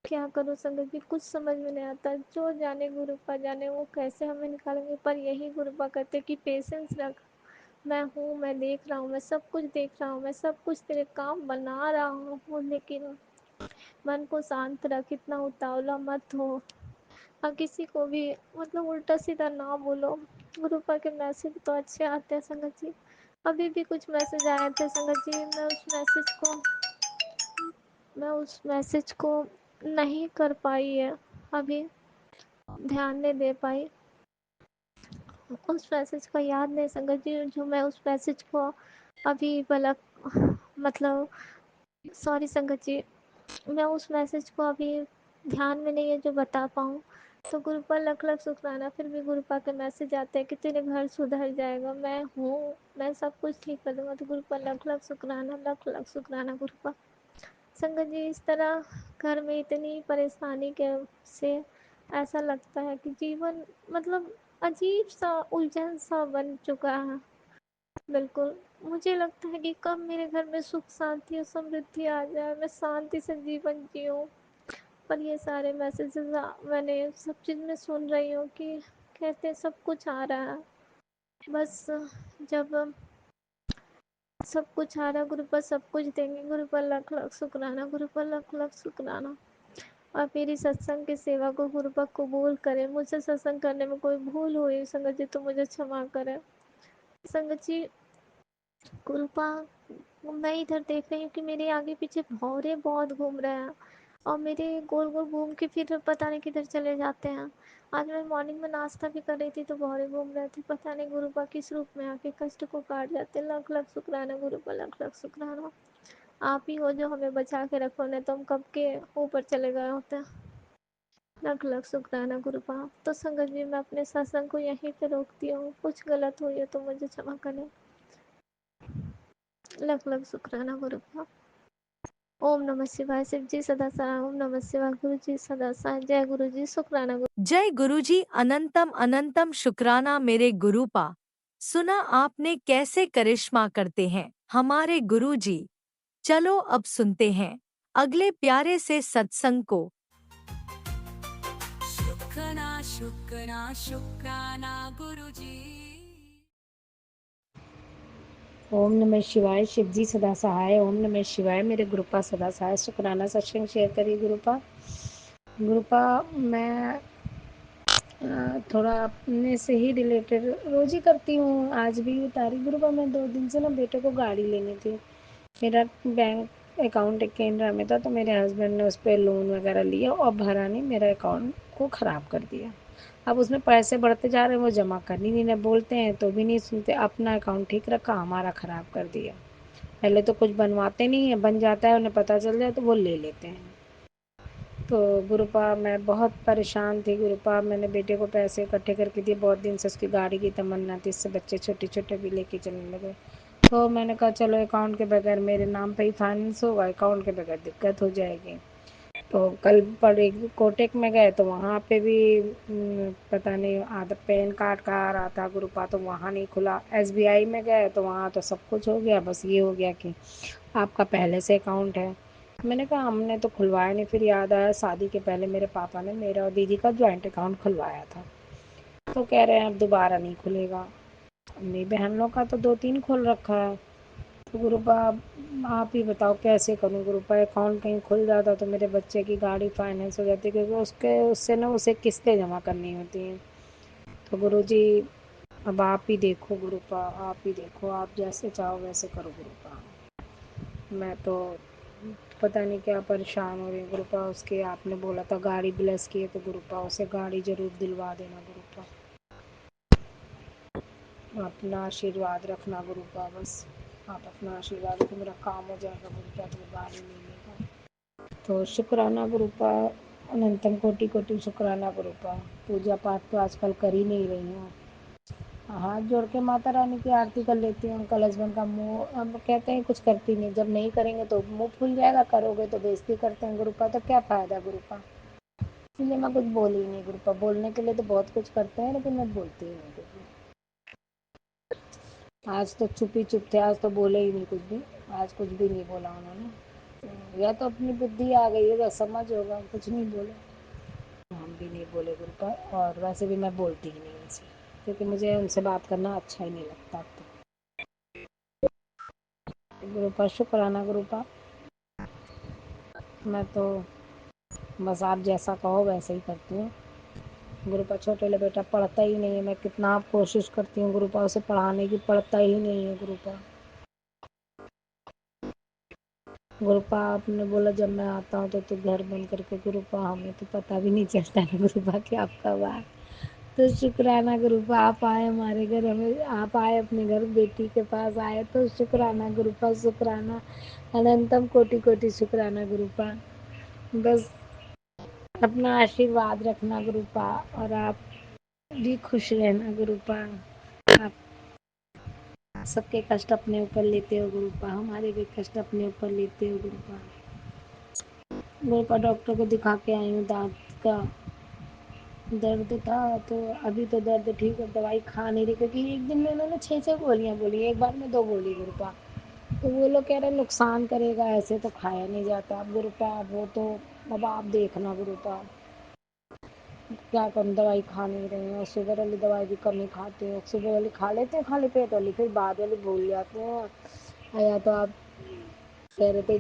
क्या करूँ संगत जी, कुछ समझ में नहीं आता। जो जाने गुरुपा जाने वो कैसे हमें निकालेंगे, पर यही गुरुपा कहते कि पेशेंस रख, मैं हूँ, मैं देख रहा हूँ, मैं सब कुछ देख रहा हूँ, मैं सब कुछ तेरे काम बना रहा हूँ, लेकिन मन को शांत रख, इतना उतावला मत हो और किसी को भी मतलब उल्टा सीधा ना बोलो। ग्रुपा के मैसेज तो अच्छे आते हैं संगत जी। अभी भी कुछ मैसेज आए थे संगत जी, मैं उस मैसेज को नहीं कर पाई है अभी, ध्यान नहीं दे पाई उस मैसेज का, याद नहीं संगत जी जो मैं उस मैसेज को अभी भला मतलब सॉरी संगत जी, मैं उस मैसेज को अभी ध्यान में नहीं है जो बता पाऊँ। तो गुरुपा लख लख शुक्राना, फिर भी गुरुपा के मैसेज आते हैं कि तेरे घर सुधर जाएगा, मैं हूँ, मैं सब कुछ ठीक कर दूंगा। तो गुरुपा लख लख शुक्राना, लख लख शुक्राना गुरुपा। संगत जी इस तरह घर में इतनी परेशानी के से ऐसा लगता है कि जीवन मतलब अजीब सा उलझन सा बन चुका है। बिल्कुल, मुझे लगता है कि कब मेरे घर में सुख शांति और समृद्धि आ जाए, मैं शांति से जीवन जीऊँ। पर ये सारे मैसेजेस मैंने सब चीज़ में सुन रही हूँ कि कहते हैं सब कुछ आ रहा है, बस जब सब कुछ आ रहा गुरु पर सब कुछ देंगे। गुरु पर लख लख शुक्राना, गुरु पर लख लख शुक्राना। और मेरी सत्संग की सेवा को गुरु पर कबूल करें। मुझसे सत्संग करने में कोई भूल हुई संगत जी तो मुझे क्षमा करें संगत जी। कृपा, मैं इधर देख रही हूँ कि मेरे आगे पीछे भौरे बहुत घूम रहे हैं और मेरे गोल गोल घूम के फिर पता नहीं किधर चले जाते हैं। आज मैं मॉर्निंग में नाश्ता भी कर रही थी तो भौरे घूम रहे थे, पता नहीं गुरुपा किस रूप में आके कष्ट को काट जाते। लख लख शुक्राना गुरुपा, लख लख शुक्राना। आप ही हो जो हमें बचा के रखो, नहीं तो हम कब के ऊपर चले गए होते। लख लख शुक्राना गुरुपा। तो संगत जी मैं अपने सत्संग को यहीं पे रोकती हूँ, कुछ गलत हुई है तो मुझे क्षमा करें। लख लख शुक्राना गुरुपा। ओम नमः शिवाय। शिव जी सदा सहाय। ओम नमः शिवाय। गुरु जी सदा सहाय। जय गुरु जी। शुक्राना जय गुरुजी, अनंतम अनंतम शुक्राना मेरे गुरुपा। सुना आपने कैसे करिश्मा करते हैं हमारे गुरुजी। चलो अब सुनते हैं अगले प्यारे से सत्संग को। शुक्राना शुक्राना शुक्राना गुरुजी। ओम नमः शिवाय। शिव जी सदा सहाय। ओम नमः शिवाय। मेरे गुरुपा सदा सहाय। शुक्राना सत्संग शेयर करिए गुरुपा। गुरुपा मैं थोड़ा अपने से ही रिलेटेड रोज ही करती हूँ, आज भी उतारी गुरुपा। मैं 2 दिन से ना बेटे को गाड़ी लेनी थी। मेरा बैंक अकाउंट केनरा में था तो मेरे हस्बैंड ने उस पर लोन वगैरह लिया और भरा नहीं, मेरा अकाउंट को ख़राब कर दिया। अब उसमें पैसे बढ़ते जा रहे हैं, वो जमा करनी नहीं, ना बोलते हैं तो भी नहीं सुनते। अपना अकाउंट ठीक रखा, हमारा ख़राब कर दिया। पहले तो कुछ बनवाते नहीं है, बन जाता है उन्हें पता चल जाए तो वो ले लेते हैं। तो गुरुपा मैं बहुत परेशान थी गुरुपा। मैंने बेटे को पैसे इकट्ठे करके दिए, बहुत दिन से उसकी गाड़ी की तमन्ना थी, इससे बच्चे छोटे छोटे भी लेके चलने लगे। तो मैंने कहा चलो अकाउंट के बगैर, मेरे नाम पे ही फाइनेंस होगा, अकाउंट के बगैर दिक्कत हो जाएगी। तो कल पर एक कोटेक में गए तो वहाँ पे भी पता नहीं आधा पैन कार्ड का आ रहा था गुरुपा, तो वहाँ नहीं खुला। एसबीआई में गए तो वहाँ तो सब कुछ हो गया, बस ये हो गया कि आपका पहले से अकाउंट है। मैंने कहा हमने तो खुलवाया नहीं। फिर याद आया शादी के पहले मेरे पापा ने मेरा और दीदी का जॉइंट अकाउंट खुलवाया था। तो कह रहे हैं अब दोबारा नहीं खुलेगा। मेरी बहन लोग का तो 2-3 खोल रखा है। तो गुरुपा आप ही बताओ कैसे करूँ गुरुपा। अकाउंट कहीं खुल जाता तो मेरे बच्चे की गाड़ी फाइनेंस हो जाती, क्योंकि उसके उससे ना उसे किस्तें जमा करनी होती हैं। तो गुरुजी अब आप ही देखो गुरुपा, आप ही देखो, आप जैसे चाहो वैसे करो गुरुपा। मैं तो पता नहीं क्या परेशान हो रही हूँ गुरुपा। उसके आपने बोला था गाड़ी ब्लेस की है तो गुरुपा उसे गाड़ी ज़रूर दिलवा देना गुरुपा। अपना आशीर्वाद रखना गुरुपा, बस आप अपना आशीर्वाद रखो, मेरा काम हो जाएगा गुरुपा तो गाड़ी ले लेगा। तो शुक्राना गुरुपा, अनंतम कोटि कोटि शुक्राना गुरुपा। पूजा पाठ तो आजकल कर ही नहीं रही हूँ। हाथ जोड़ के माता रानी की आरती कर लेती हूँ। अंकल हस्बैंड का मुँह, अब कहते हैं कुछ करती नहीं, जब नहीं करेंगे तो मुँह फूल जाएगा, करोगे तो बेइज्जती करते हैं गुरुपा, तो क्या फ़ायदा गुरुपा। इसलिए मैं कुछ बोली ही नहीं गुरुपा। बोलने के लिए तो बहुत कुछ करते हैं लेकिन मैं बोलती ही नहीं कुछ भी। आज तो चुप ही चुप थे, आज तो बोले ही नहीं कुछ भी। आज कुछ भी नहीं बोला उन्होंने, या तो अपनी बुद्धि आ गई है या समझ होगा, कुछ नहीं बोले। हम भी नहीं बोले गुरुपा, और वैसे भी मैं बोलती ही नहीं उनसे, क्योंकि मुझे उनसे बात करना अच्छा ही नहीं लगता अब तो। गुरुपा शुक्राना गुरुपा। मैं तो बस आप जैसा कहो वैसे ही करती हूँ गुरुपा। छोटे वाला बेटा पढ़ता ही नहीं है, मैं कितना आप कोशिश करती हूँ गुरुपा उसे पढ़ाने की, पढ़ता ही नहीं है गुरुपा। गुरुपा आपने बोला जब मैं आता हूँ तो घर बंद करके, गुरुपा हमें तो पता भी नहीं चलता है गुरुपा कि आप कब आए। तो शुक्राना गुरुपा आप आए हमारे घर, हमें आप आए अपने घर, बेटी के पास आए, तो शुक्राना गुरुपा, शुक्राना अनंतम कोटि कोटि शुक्राना गुरुपा। बस अपना आशीर्वाद रखना गुरुपा, और आप भी खुश रहना गुरुपा। आप सबके कष्ट अपने ऊपर लेते हो गुरुपा, हमारे भी कष्ट अपने ऊपर लेते हो गुरुपा। गुरुपा डॉक्टर को दिखा के आई हूँ, दांत का दर्द था, तो अभी तो दर्द ठीक है, दवाई खा नहीं रही, क्योंकि एक दिन में उन्होंने 6 गोलियां बोली, एक बार में 2 गोली गुरुपा। तो वो लोग कह रहे नुकसान करेगा, ऐसे तो खाया नहीं जाता। अब गुरुपा वो तो अब आप देखना गुरुपा क्या करूँ, दवाई खा नहीं रही हूँ। शुगर वाली दवाई भी कम ही खाते हैं, शुगर वाली खा लेते हैं खाली पेट वाली, फिर बाद वाली भूल जाते हैं। या तो आप कह रहे थे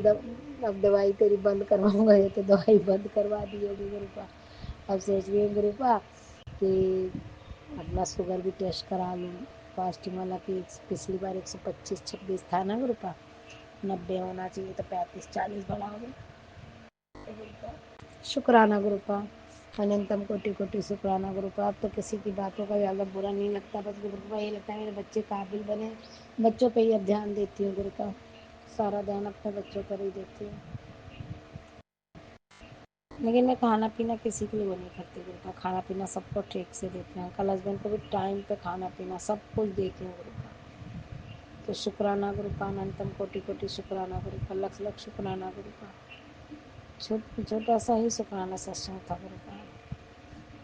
अब दवाई तेरी बंद करवाऊंगा, ये तो दवाई बंद करवा दी होगी गुरुपा। अब सोच रही हूँ गुरुपा कि अपना शुगर भी टेस्ट करा लूँ, फास्टिंग वाला की पिछली बार 125-26 था ना गुरुपा, 90 होना चाहिए, तो 35-40 बढ़ा हो गया। शुक्राना गुरुपा, अनंतम कोटि कोटि शुक्राना गुरुपा। अब तो किसी की बातों का ज़्यादा बुरा नहीं लगता, बस गुरुपा ये लगता है मेरे बच्चे काबिल बने, बच्चों पे ही अब ध्यान देती हूँ गुरुपा, सारा ध्यान अपने बच्चों पर ही देती हूँ। लेकिन मैं खाना पीना किसी के लिए वो नहीं करती गुरुपा, खाना पीना सबको ठीक से देती हूँ, कल हस्बैंड को भी टाइम पे खाना पीना सब कुछ देती हूँ गुरुपा। तो शुक्राना गुरुपा, अनंतम कोटि कोटि शुक्राना गुरुपा, लख लख शुक्राना गुरुपा। छोटा सा ही शुक्राना सत्संग था गुरुपा।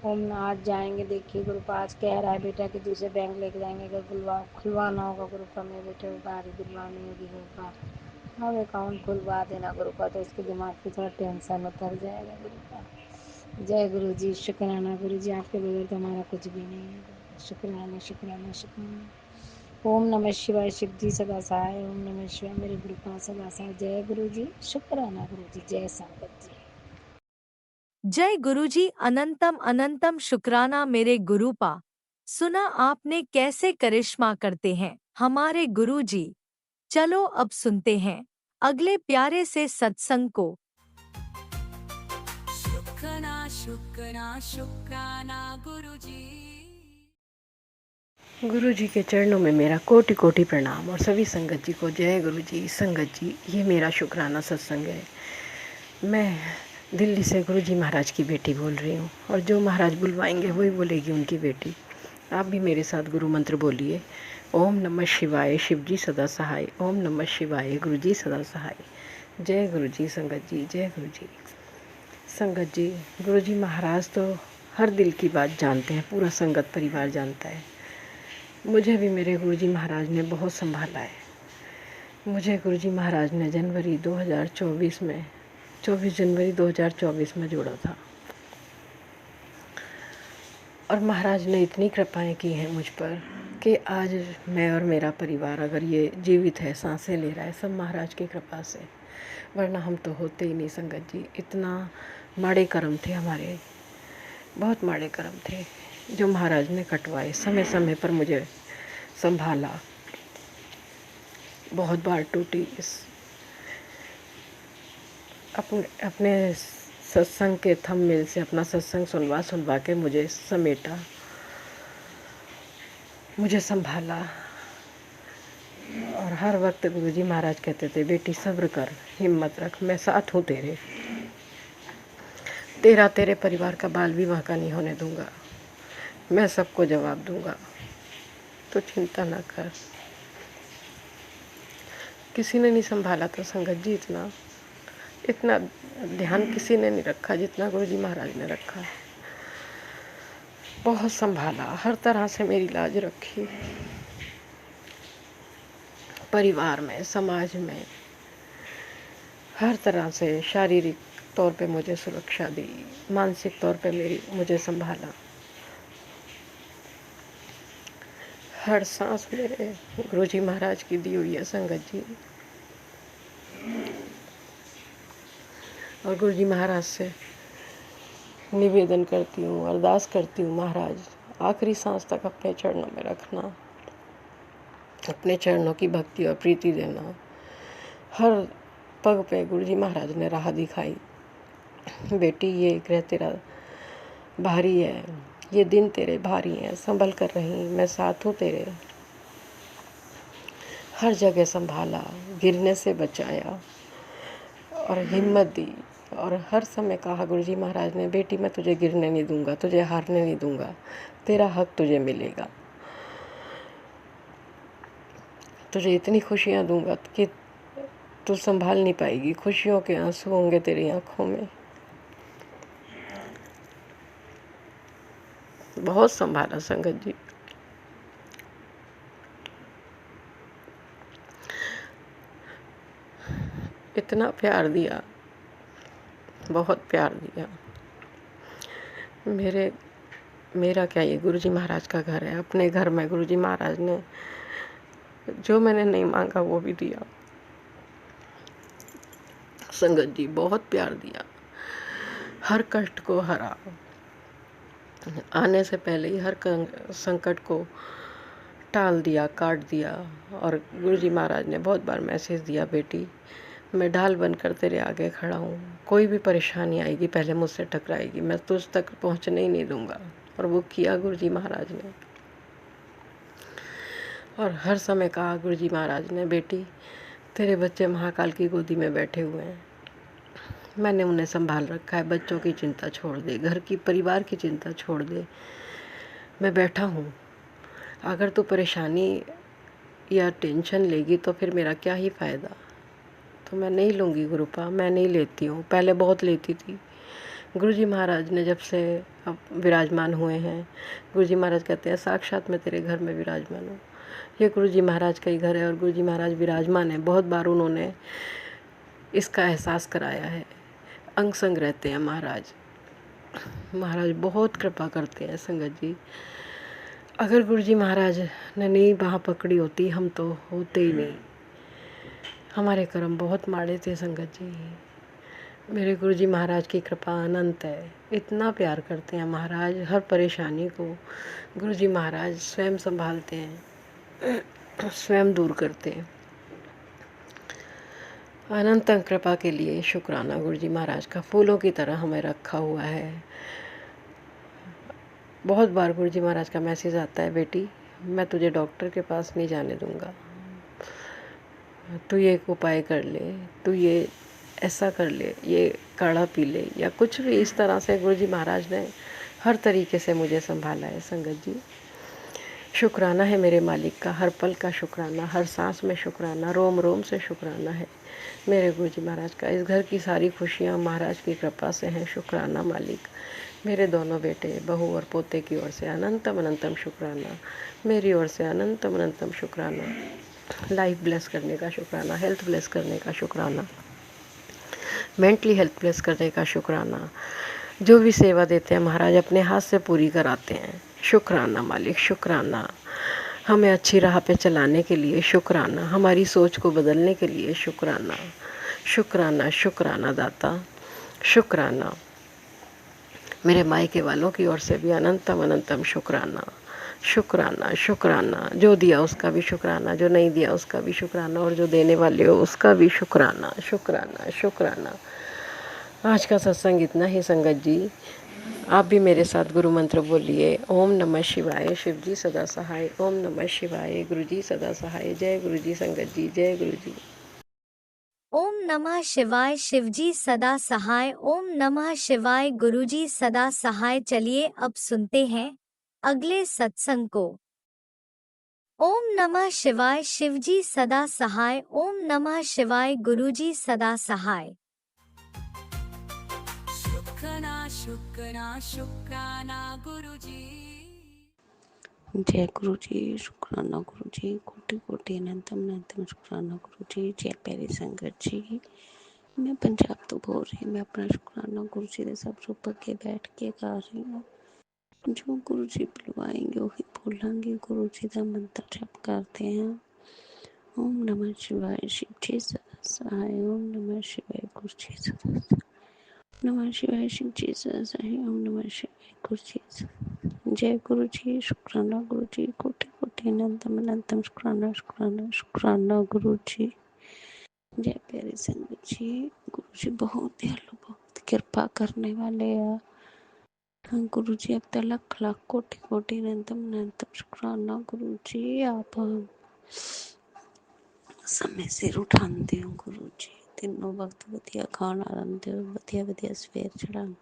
ओम ना आज जाएंगे, देखिए गुरुपा आज कह रहा है बेटा कि दूसरे बैंक लेके जाएंगे, अगर खुलवाना होगा गुरुपा, मेरे बेटे को गाड़ी दिलवानी होगी गुरुपा, अब अकाउंट खुलवा देना गुरुपा, तो उसके दिमाग पे थोड़ा टेंशन उतर जाएगा गुरुपा। जय गुरु जी, शुक्राना गुरु जी, आपके बगैर तो हमारा कुछ भी नहीं है। शुक्राना शुक्राना शुक्राना। ओम नमः शिवाय, शिव जी सदा सहाय, ओम नमः शिवाय मेरे गुरुपा सदा सहाय। जय गुरु जी, शुक्राना गुरु जी, जय संगत जी। जय गुरुजी, अनंतम अनंतम शुक्राना मेरे गुरुपा। सुना आपने कैसे करिश्मा करते हैं हमारे गुरुजी। चलो अब सुनते हैं अगले प्यारे से सत्संग को। शुक्राना शुक्राना शुक्राना गुरुजी। गुरु जी के चरणों में मेरा कोटि कोटि प्रणाम, और सभी संगत जी को जय गुरु जी। संगत जी, ये मेरा शुक्राना सत्संग है। मैं दिल्ली से गुरु जी महाराज की बेटी बोल रही हूँ, और जो महाराज बुलवाएंगे वही बोलेगी उनकी बेटी। आप भी मेरे साथ गुरु मंत्र बोलिए, ओम नमः शिवाय, शिव जी सदा सहाय, ओम नमः शिवाय, गुरु जी सदा सहाय। जय गुरु जी। संगत जी, जय गुरु जी। संगत जी, गुरु जी महाराज तो हर दिल की बात जानते हैं, पूरा संगत परिवार जानता है। मुझे भी मेरे गुरुजी महाराज ने बहुत संभाला है। मुझे गुरुजी महाराज ने जनवरी 2024 में 24 जनवरी 2024 में जोड़ा था, और महाराज ने इतनी कृपाएं की हैं मुझ पर कि आज मैं और मेरा परिवार अगर ये जीवित है, सांसें ले रहा है, सब महाराज की कृपा से, वरना हम तो होते ही नहीं। संगत जी, इतना माड़े कर्म थे हमारे, बहुत माड़े कर्म थे जो महाराज ने कटवाए, समय समय पर मुझे संभाला। बहुत बार टूटी अपने सत्संग के थंबनेल से अपना सत्संग सुनवा के मुझे समेटा, मुझे संभाला। और हर वक्त गुरुजी महाराज कहते थे, बेटी सब्र कर, हिम्मत रख, मैं साथ हूँ तेरे परिवार का बाल विवाह का नहीं होने दूंगा, मैं सबको जवाब दूंगा, तो चिंता ना कर। किसी ने नहीं संभाला था संगत जी, इतना ध्यान किसी ने नहीं रखा जितना गुरुजी महाराज ने रखा। बहुत संभाला, हर तरह से मेरी लाज रखी, परिवार में, समाज में, हर तरह से। शारीरिक तौर पे मुझे सुरक्षा दी, मानसिक तौर पे मुझे संभाला। हर सांस मेरे गुरुजी महाराज की दी हुई है संगत जी। और गुरु जी महाराज से निवेदन करती हूँ, अरदास करती हूँ, महाराज आखिरी सांस तक अपने चरणों में रखना, अपने चरणों की भक्ति और प्रीति देना। हर पग पे गुरु जी महाराज ने राह दिखाई, बेटी ये ग्रह तेरा भारी है, ये दिन तेरे भारी हैं, संभल कर रही मैं साथ हूँ तेरे। हर जगह संभाला, गिरने से बचाया और हिम्मत दी। और हर समय कहा गुरु जी महाराज ने, बेटी मैं तुझे गिरने नहीं दूंगा, तुझे हारने नहीं दूंगा, तेरा हक तुझे मिलेगा, तुझे इतनी खुशियाँ दूंगा कि तू संभाल नहीं पाएगी, खुशियों के आंसू होंगे तेरी आंखों में। बहुत संभाला संगत जी। इतना प्यार दिया, बहुत प्यार दिया। मेरा क्या, ये गुरु जी महाराज का घर है। अपने घर में गुरु जी महाराज ने जो मैंने नहीं मांगा वो भी दिया। संगत जी बहुत प्यार दिया, हर कष्ट को हरा, आने से पहले ही हर संकट को टाल दिया, काट दिया। और गुरु जी महाराज ने बहुत बार मैसेज दिया, बेटी मैं ढाल बनकर तेरे आगे खड़ा हूँ, कोई भी परेशानी आएगी पहले मुझसे टकराएगी, मैं तुझ तक पहुँचने ही नहीं दूंगा। और वो किया गुरु जी महाराज ने। और हर समय कहा गुरु जी महाराज ने, बेटी तेरे बच्चे महाकाल की गोदी में बैठे हुए हैं, मैंने उन्हें संभाल रखा है, बच्चों की चिंता छोड़ दे, घर की परिवार की चिंता छोड़ दे, मैं बैठा हूँ। अगर तू परेशानी या टेंशन लेगी तो फिर मेरा क्या ही फ़ायदा। तो मैं नहीं लूँगी गुरुपा, मैं नहीं लेती हूँ, पहले बहुत लेती थी। गुरु जी महाराज ने जब से अब विराजमान हुए हैं, गुरु जी महाराज कहते हैं साक्षात मैं तेरे घर में विराजमान हूँ। ये गुरु जी महाराज का ही घर है और गुरु जी महाराज विराजमान है। बहुत बार उन्होंने इसका एहसास कराया है। अंग संग रहते हैं महाराज। महाराज बहुत कृपा करते हैं संगत जी। अगर गुरु जी महाराज ने नहीं बाँह पकड़ी होती हम तो होते ही नहीं। हमारे कर्म बहुत माड़े थे संगत जी। मेरे गुरु जी महाराज की कृपा अनंत है, इतना प्यार करते हैं महाराज। हर परेशानी को गुरु जी महाराज स्वयं संभालते हैं, स्वयं दूर करते हैं। अनंत कृपा के लिए शुक्राना गुरु जी महाराज का, फूलों की तरह हमें रखा हुआ है। बहुत बार गुरु जी महाराज का मैसेज आता है, बेटी मैं तुझे डॉक्टर के पास नहीं जाने दूंगा, तू ये उपाय कर ले, तू ये ऐसा कर ले, ये काढ़ा पी ले, या कुछ भी। इस तरह से गुरु जी महाराज ने हर तरीके से मुझे संभाला है संगत जी। शुक्राना है मेरे मालिक का, हर पल का शुक्राना, हर सांस में शुक्राना, रोम रोम से शुक्राना है मेरे गुरु जी महाराज का। इस घर की सारी खुशियाँ महाराज की कृपा से हैं। शुक्राना मालिक। मेरे दोनों बेटे, बहू और पोते की ओर से अनंतम अनंतम शुक्राना, मेरी ओर से अनंतम अनंतम शुक्राना। लाइफ ब्लेस करने का शुक्राना, हेल्थ ब्लेस करने का शुक्राना, मेंटली हेल्थ ब्लेस करने का शुक्राना। जो भी सेवा देते हैं महाराज अपने हाथ से पूरी कराते हैं। शुक्राना मालिक, शुक्राना। हमें अच्छी राह पे चलाने के लिए शुक्राना, हमारी सोच को बदलने के लिए शुक्राना, शुक्राना, शुक्राना दाता, शुक्राना। मेरे मायके वालों की ओर से भी अनंतम अनंतम शुक्राना, शुक्राना, शुक्राना। जो दिया उसका भी शुक्राना, जो नहीं दिया उसका भी शुक्राना, और जो देने वाले हो उसका भी शुक्राना, शुक्राना, शुक्राना। आज का सत्संग इतना ही संगत जी। आप भी मेरे साथ गुरु मंत्र बोलिए, ओम नमः शिवाय, शिव जी सदा सहाय। ओम नमः शिवाय, गुरु जी सदा सहाय। जय गुरु जी संगत जी, जय गुरु जी। ओम नमः शिवाय, शिवजी सदा सहाय। ओम नमः शिवाय, गुरुजी सदा सहाय। चलिए अब सुनते हैं अगले सत्संग को। ओम नमः शिवाय, शिवजी सदा सहाय। ओम नमः शिवाय, गुरुजी सदा सहाय। शुक्राना शुक्राना गुरुजी। जय गुरु जी, शुक्राना गुरु जी, कोटि कोटि अनंतम अनंतम शुक्राना गुरु जी। जय प्यारी संगत जी। मैं पंजाब तो बोल रही, मैं अपना शुक्राना गुरु जी के सब रूप के बैठ के गा रही हूँ। जो गुरु जी बुलवाएंगे वही बोलांगे। गुरु जी का मंत्र जप करते हैं। ओम नमः शिवाय, शिव जी सदा सहाय। ओम नमः शिवाय, गुरु जी सदा सहाय। नमः शिवाय शिव जी सदासाई। ओम नमः शिवाय गुरु जी। जय गुरु जी। शुक्राना गुरु जी। कोटि कोटि अनंतम अनंतम शुक्राना शुक्राना शुक्राना गुरु जी। जय प्यारी संगत जी। गुरु जी बहुत दयालु, बहुत कृपा करने वाले हैं। गुरु जी अब तक लाख लाख कोटि कोटि अनंतम अनंतम शुक्राना गुरु जी। आप समय सिर उठाते हो गुरु जी। तीनों वक्त वधिया खाना आंदे हो, वधिया वधिया सवेर चढ़ाते।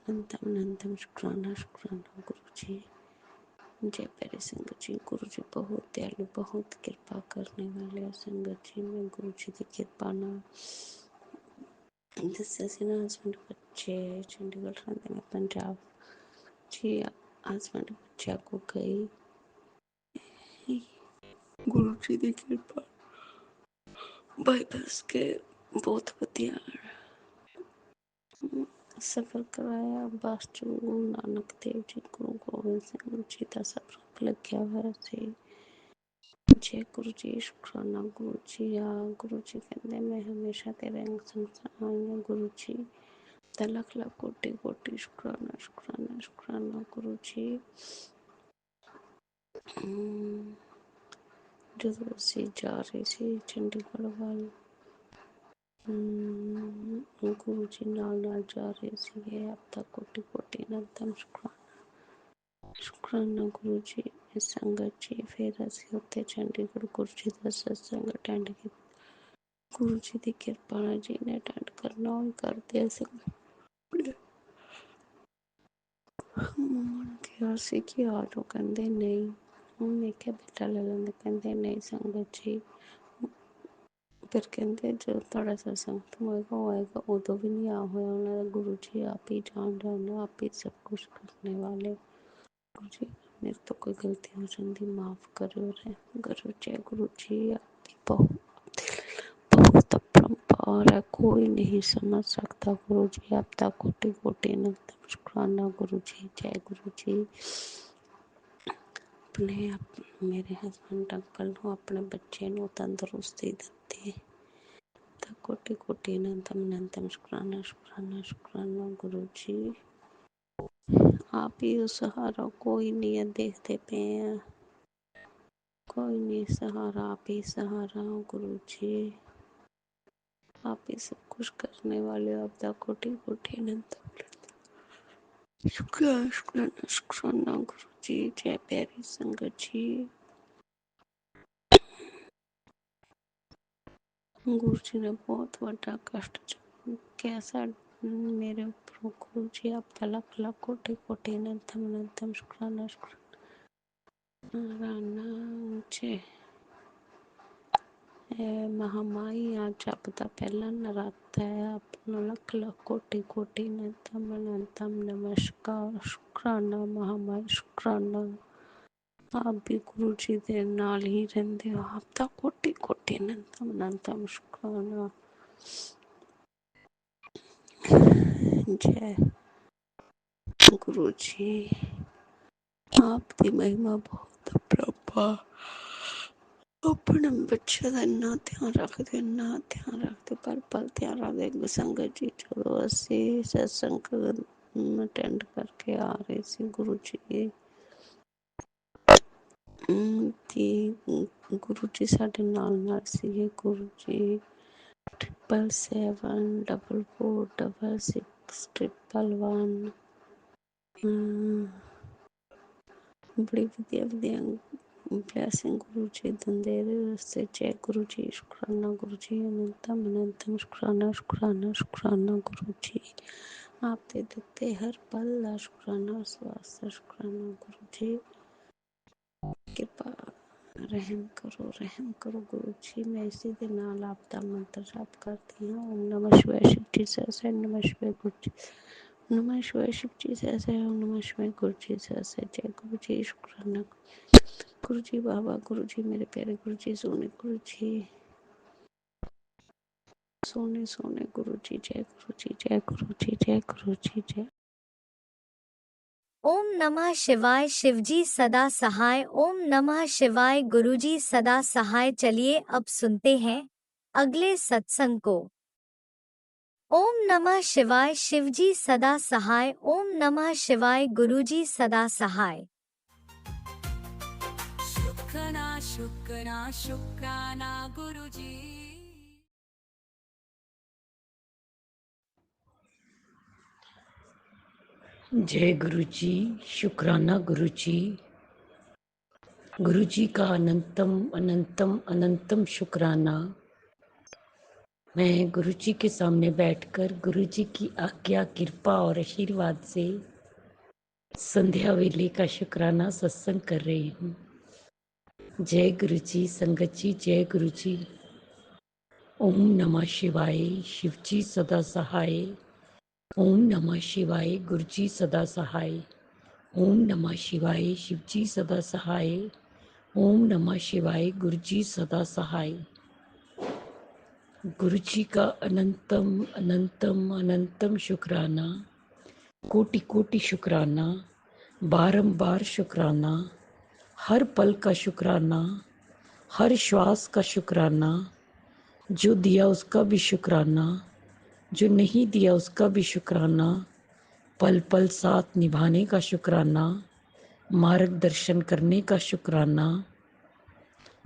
अनंतम अनंतम शुक्राना शुक्राना गुरु जी। जय प्यारी संगत जी। गुरु जी बहुत दयालु, बहुत कृपा करने वाले हैं। संगत जी मैं गुरु जी की कृपा ना दस्या ना हस्बैंड बच्चे चंडीगढ़ रहते हैं पंजाब जी। हस्बैंड बच्चा को गई गुरु जी की कृपा बाई बस के बहुत वधिया सफर कराया। बस च गुरु नानक देव जी, गुरु गोबिंद सिंह जी का सब रूप लग्या हुआ सी। जय गुरु जी। शुक्राना गुरु जी। आ गुरु जी कहते मैं हमेशा तेरे अंग संग आई हूँ गुरु जी। ते लख लख कोटि कोटि शुक्राना शुक्राना शुक्राना गुरु जी। ਜਦੋਂ ਅਸੀਂ ਜਾ ਰਹੇ ਸੀ ਚੰਡੀਗੜ੍ਹ ਵੱਲ, ਗੁਰੂ ਜੀ ਨਾਲ ਜਾ ਰਹੇ ਸੀਗੇ। ਆਪਦਾ ਕੋਟि कोटि अनंतम शुक्राना गुरु जी। संगत जी फिर ਅਸੀਂ ਉੱਥੇ ਚੰਡੀਗੜ੍ਹ ਗੁਰੂ ਜੀ ਦਾ ਸਤਸੰਗ ਅਟੈਂਡ ਕੀਤਾ। ਗੁਰੂ ਜੀ ਦੀ ਕਿਰਪਾ ਨਾਲ ਜਿਹਨੇ ਅਟੈਂਡ ਕਰਨਾ ਉਹ ਕਰਦੇ ਅਸੀਂ। ਮੰਮਾ ਨੂੰ ਕਿਹਾ ਸੀ ਕਿ ਆ ਜਾਓ, ਕਹਿੰਦੇ ਨਹੀਂ। ਮੈਂ ਕਿਹਾ ਬੇਟਾ ਲੈ ਲੈਂਦੇ, ਕਹਿੰਦੇ ਨਹੀਂ ਸੰਗਤ ਜੀ। ਫਿਰ ਕਹਿੰਦੇ ਜਦੋਂ ਤੁਹਾਡਾ ਸਤਸੰਗ ਹੋਏਗਾ ਉਦੋਂ ਵੀ ਨਹੀਂ ਆ ਹੋਇਆ ਉਹਨਾਂ ਦਾ। ਗੁਰੂ ਜੀ आप ही जान रहे हो, आप ही सब कुछ करने वाले। गुरु जी मेरे तो कोई गलती हो जाती माफ़ करो रे गुरु जी। गुरु जी आपकी बहुत अपरंपार है, कोई नहीं समझ सकता गुरु जी। आपका कोटि कोटि अनंतम शुक्राना गुरु जी। जय गुरु जी। अपने मेरे हस्बैंड अंकल ਨੂੰ ਆਪਣੇ ਬੱਚੇ ਨੂੰ ਤੰਦਰੁਸਤੀ ਦਿੱਤੀ। ਤਾਂ ਕੋटि कोटि अनंतम अनंतम शुक्राना शुक्राना शुक्राना गुरु जी। आप ही हो सहारा, कोई नहीं है, देखते पे हैं कोई नहीं सहारा, आप ही सहारा हो गुरु जी। आप ही सब कुछ करने वाले हो। आपका कोटि कोटि अनंतम शुक्राना शुक्राना शुक्राना गुरु जी। जय प्यारी संगत जी। गुरु जी ने बहुत बड़ा कष्ट कैसा मेरे ऊपर गुरु जी। आपका लख लख कोटि कोटि अनंतम अनंतम शुक्राना शुक्राना जय। महामाई आज आपका पहला नराता है। अपना लख लख कोटि कोटि अनंतम अनंतम नमस्कार शुक्राना महामाई शुक्राना। आप भी गुरु जी के नाल ही रहंदे हो। आपका कोटि कोटि अनंतम अनंतम शुक्राना। जय गुरु जी। आपकी महिमा बहुत अपरंपार। अपने बच्चे का इन्ना ध्यान रखते, इन्ना ध्यान रखते, पर पल ध्यान रखते। संगत जी जो असी सत्संग अटेंड करके आ रहे थे गुरु जी की गुरु जी साढ़े नाल सीगे। गुरु जी 7774446611 बड़ी वधिया वधिया ब्लैसिंग गुरु जी दिंदे रस्ते। जय गुरु जी। शुक्राना गुरु जी। अनंतम अनंतम शुक्राना शुक्राना शुक्राना गुरु जी। आपके दिते हर पल का शुक्राना स्वास्थ्य शुक्राना गुरु जी। कृपा रहम करो गुरु जी। मैं इसी के नाल आपका मंत्र जाप करती हूँ। ओम नमः शिवाय शिव जी सहस्र नमः शिवाय गुरु जी नमः शिवाय शिव जी सहस्र ओम नमः शिवाय गुरु जी सहस्र। जय गुरु जी। शुक्राना गुरु जी। बाबा गुरु जी मेरे प्यारे गुरु जी सोने गुरु जी सोने सोने गुरु जी। जय गुरु जी जय गुरु जी जय गुरु जी जय। ओम नमः शिवाय शिवजी सदा सहाय। ओम नमः शिवाय गुरुजी सदा सहाय। चलिए अब सुनते हैं अगले सत्संग को। ओम नमः शिवाय शिवजी सदा सहाय। ओम नमः शिवाय गुरुजी सदा सहाय। शुक्राना गुरुजी। जय गुरु जी। शुक्राना गुरु जी। गुरु जी का अनंतम अनंतम अनंतम शुक्राना। मैं गुरु जी के सामने बैठकर गुरु जी की आज्ञा कृपा और आशीर्वाद से संध्या वेले का शुक्राना सत्संग कर रही हूँ। जय गुरु जी। संगत जी जय गुरु जी। ओम नमः शिवाय शिव जी सदा सहाय। ओम नमः शिवाय गुरु जी सदा सहाय। ओम नमः शिवाय शिव जी सदा सहाय। ओम नमः शिवाय गुरु जी सदा सहाय। गुरु जी का अनंतम अनंतम अनंतम शुक्राना, कोटि कोटि शुक्राना, बारंबार शुक्राना, हर पल का शुक्राना, हर श्वास का शुक्राना, जो दिया उसका भी शुक्राना, जो नहीं दिया उसका भी शुक्राना, पल पल साथ निभाने का शुक्राना, मार्गदर्शन करने का शुक्राना,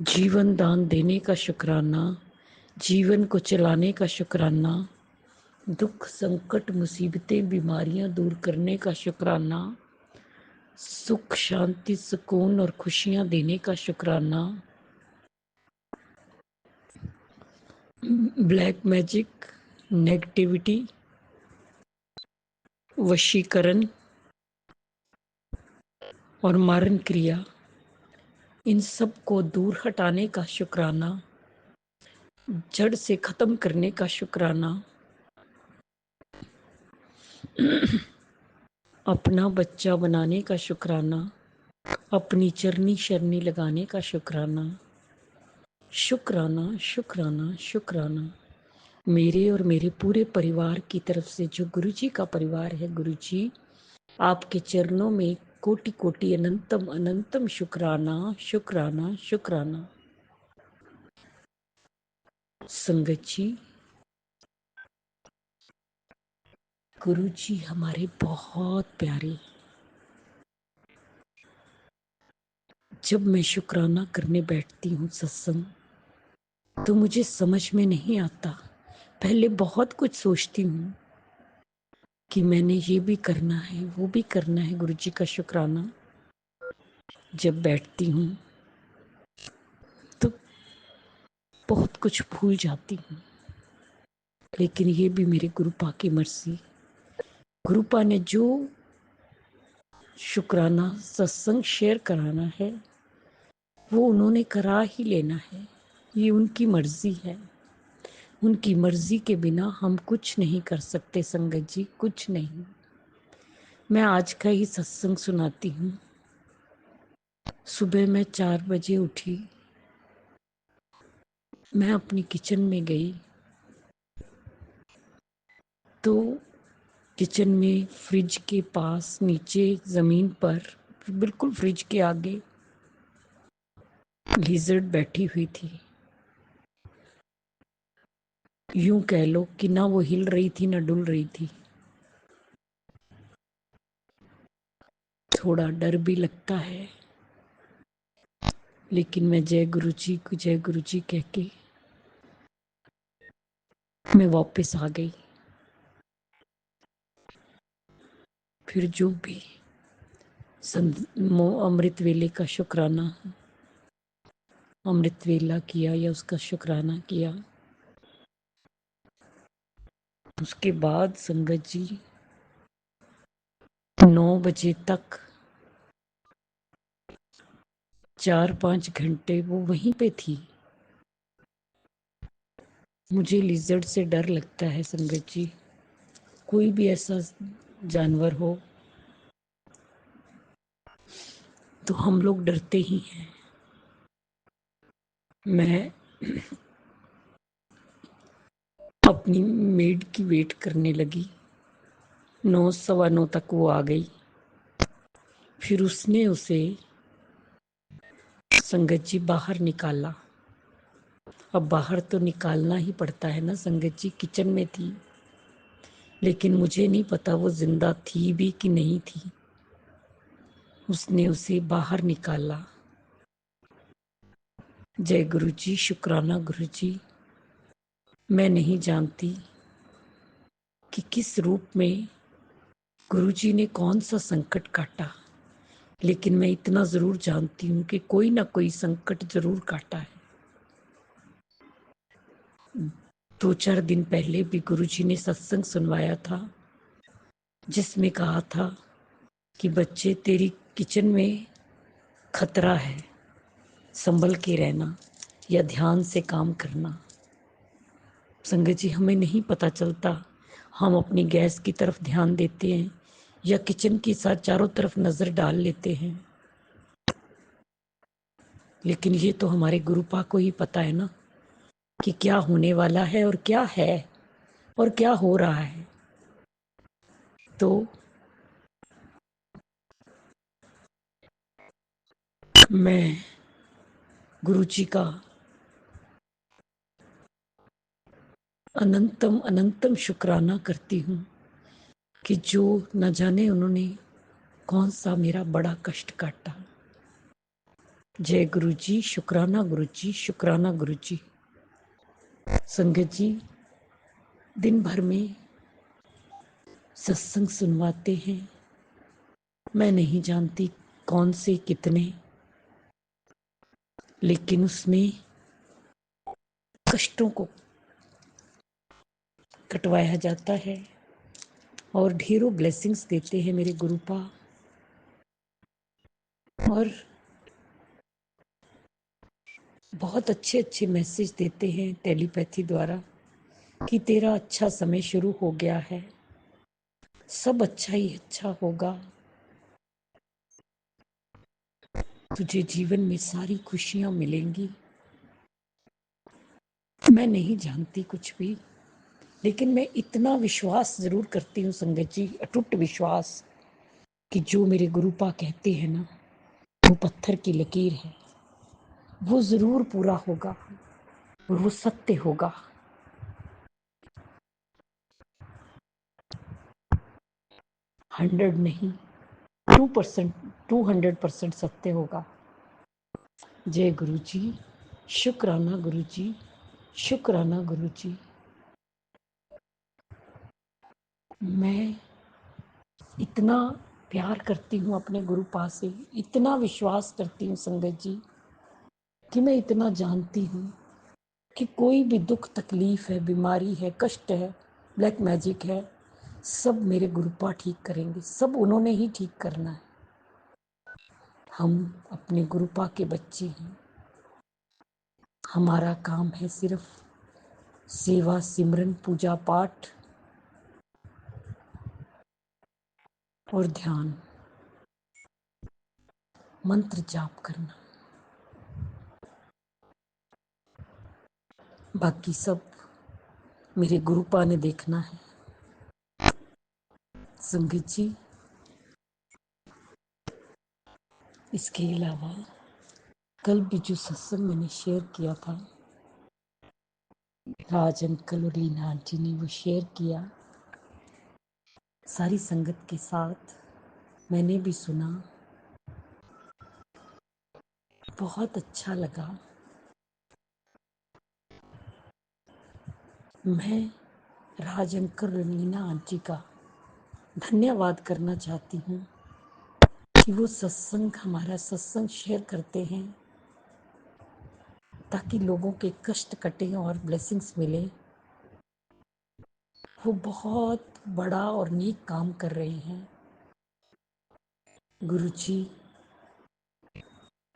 जीवन दान देने का शुक्राना, जीवन को चलाने का शुक्राना, दुख संकट मुसीबतें बीमारियां दूर करने का शुक्राना, सुख शांति सुकून और खुशियां देने का शुक्राना, ब्लैक मैजिक नेगेटिविटी वशीकरण और मारण क्रिया इन सब को दूर हटाने का शुक्राना, जड़ से खत्म करने का शुक्राना, अपना बच्चा बनाने का शुक्राना, अपनी चरनी शरनी लगाने का शुक्राना, शुक्राना शुक्राना शुक्राना। मेरे और मेरे पूरे परिवार की तरफ से जो गुरुजी का परिवार है, गुरुजी आपके चरणों में कोटि कोटि अनंतम अनंतम शुक्राना शुक्राना शुक्राना। संगत जी, गुरुजी हमारे बहुत प्यारे। जब मैं शुक्राना करने बैठती हूँ सत्संग, तो मुझे समझ में नहीं आता। पहले बहुत कुछ सोचती हूँ कि मैंने ये भी करना है वो भी करना है। गुरुजी का शुक्राना जब बैठती हूँ तो बहुत कुछ भूल जाती हूँ, लेकिन ये भी मेरे गुरुपा की मर्जी। गुरुपा ने जो शुक्राना सत्संग शेयर कराना है वो उन्होंने करा ही लेना है। ये उनकी मर्जी है। उनकी मर्जी के बिना हम कुछ नहीं कर सकते संगत जी, कुछ नहीं। मैं आज का ही सत्संग सुनाती हूँ। सुबह मैं 4 बजे उठी। मैं अपनी किचन में गई तो किचन में फ्रिज के पास नीचे ज़मीन पर बिल्कुल फ्रिज के आगे लिजर्ड बैठी हुई थी। यूं कह लो कि ना वो हिल रही थी ना डुल रही थी। थोड़ा डर भी लगता है, लेकिन मैं जय गुरुजी को जय गुरुजी कह के मैं वापस आ गई। फिर जो भी अमृत वेले का शुक्राना, अमृत वेला किया या उसका शुक्राना किया। उसके बाद संगत जी 9 बजे तक 4-5 घंटे वो वहीं पे थी। मुझे लिजर्ड से डर लगता है संगत जी। कोई भी ऐसा जानवर हो तो हम लोग डरते ही हैं। मैं अपनी मेड की वेट करने लगी। 9 सवा 9 तक वो आ गई। फिर उसने उसे संगत जी बाहर निकाला। अब बाहर तो निकालना ही पड़ता है ना संगत जी, किचन में थी। लेकिन मुझे नहीं पता वो जिंदा थी भी कि नहीं थी। उसने उसे बाहर निकाला। जय गुरु जी, शुक्राना गुरु जी। मैं नहीं जानती कि किस रूप में गुरु जी ने कौन सा संकट काटा, लेकिन मैं इतना जरूर जानती हूँ कि कोई ना कोई संकट जरूर काटा है। 2-4 दिन पहले भी गुरु जी ने सत्संग सुनवाया था, जिसमें कहा था कि बच्चे तेरी किचन में खतरा है, संभल के रहना या ध्यान से काम करना। संगत जी, हमें नहीं पता चलता हम अपनी गैस की तरफ ध्यान देते हैं या किचन के साथ चारों तरफ नजर डाल लेते हैं, लेकिन ये तो हमारे गुरुपा को ही पता है ना कि क्या होने वाला है और क्या है और क्या हो रहा है। तो मैं गुरु जी का अनंतम अनंतम शुक्राना करती हूँ कि जो न जाने उन्होंने कौन सा मेरा बड़ा कष्ट काटा। जय गुरु जी, शुक्राना गुरु जी, शुक्राना गुरु जी। संगत जी, दिन भर में सत्संग सुनवाते हैं, मैं नहीं जानती कौन से कितने, लेकिन उसमें कष्टों को कटवाया जाता है और ढेरों ब्लेसिंग्स देते हैं मेरे गुरुपा। और बहुत अच्छे अच्छे मैसेज देते हैं टेलीपैथी द्वारा कि तेरा अच्छा समय शुरू हो गया है, सब अच्छा ही अच्छा होगा, तुझे जीवन में सारी खुशियां मिलेंगी। मैं नहीं जानती कुछ भी, लेकिन मैं इतना विश्वास जरूर करती हूँ संगत जी, अटूट विश्वास, कि जो मेरे गुरुपा कहते हैं ना, वो पत्थर की लकीर है, वो जरूर पूरा होगा और वो सत्य होगा। 100 नहीं, 2%, 200% सत्य होगा। जय गुरु जी, शुक्राना गुरु जी, शुक्राना गुरु जी। मैं इतना प्यार करती हूँ अपने गुरुपा से, इतना विश्वास करती हूँ संगत जी, कि मैं इतना जानती हूँ कि कोई भी दुख तकलीफ है, बीमारी है, कष्ट है, ब्लैक मैजिक है, सब मेरे गुरुपा ठीक करेंगे, सब उन्होंने ही ठीक करना है। हम अपने गुरुपा के बच्चे हैं, हमारा काम है सिर्फ सेवा, सिमरन, पूजा पाठ और ध्यान, मंत्र जाप करना, बाकी सब मेरे गुरुपा ने देखना है। संगत जी, इसके अलावा कल भी जो सत्संग मैंने शेयर किया था, राज अंकल और लीना आंटी ने वो शेयर किया सारी संगत के साथ, मैंने भी सुना, बहुत अच्छा लगा। मैं राज अंकल और लीना आंटी का धन्यवाद करना चाहती हूँ कि वो सत्संग, हमारा सत्संग शेयर करते हैं ताकि लोगों के कष्ट कटे और ब्लेसिंग्स मिले। वो बहुत बड़ा और नेक काम कर रहे हैं। गुरु जी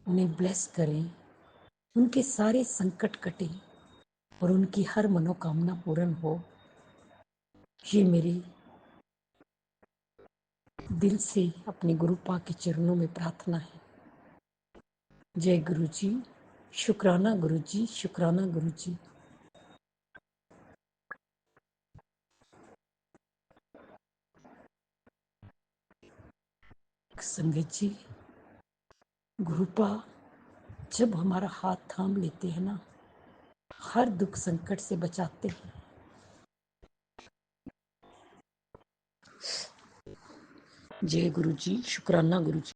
उन्हें ब्लेस करें, उनके सारे संकट कटे और उनकी हर मनोकामना पूर्ण हो, ये मेरी दिल से अपने गुरुपा के चरणों में प्रार्थना है। जय गुरु जी, शुक्राना गुरु जी, शुक्राना गुरु जी। संगत जी, गुरुपा जब हमारा हाथ थाम लेते हैं ना, हर दुख संकट से बचाते हैं। जय गुरु जी, शुक्राना गुरु जी।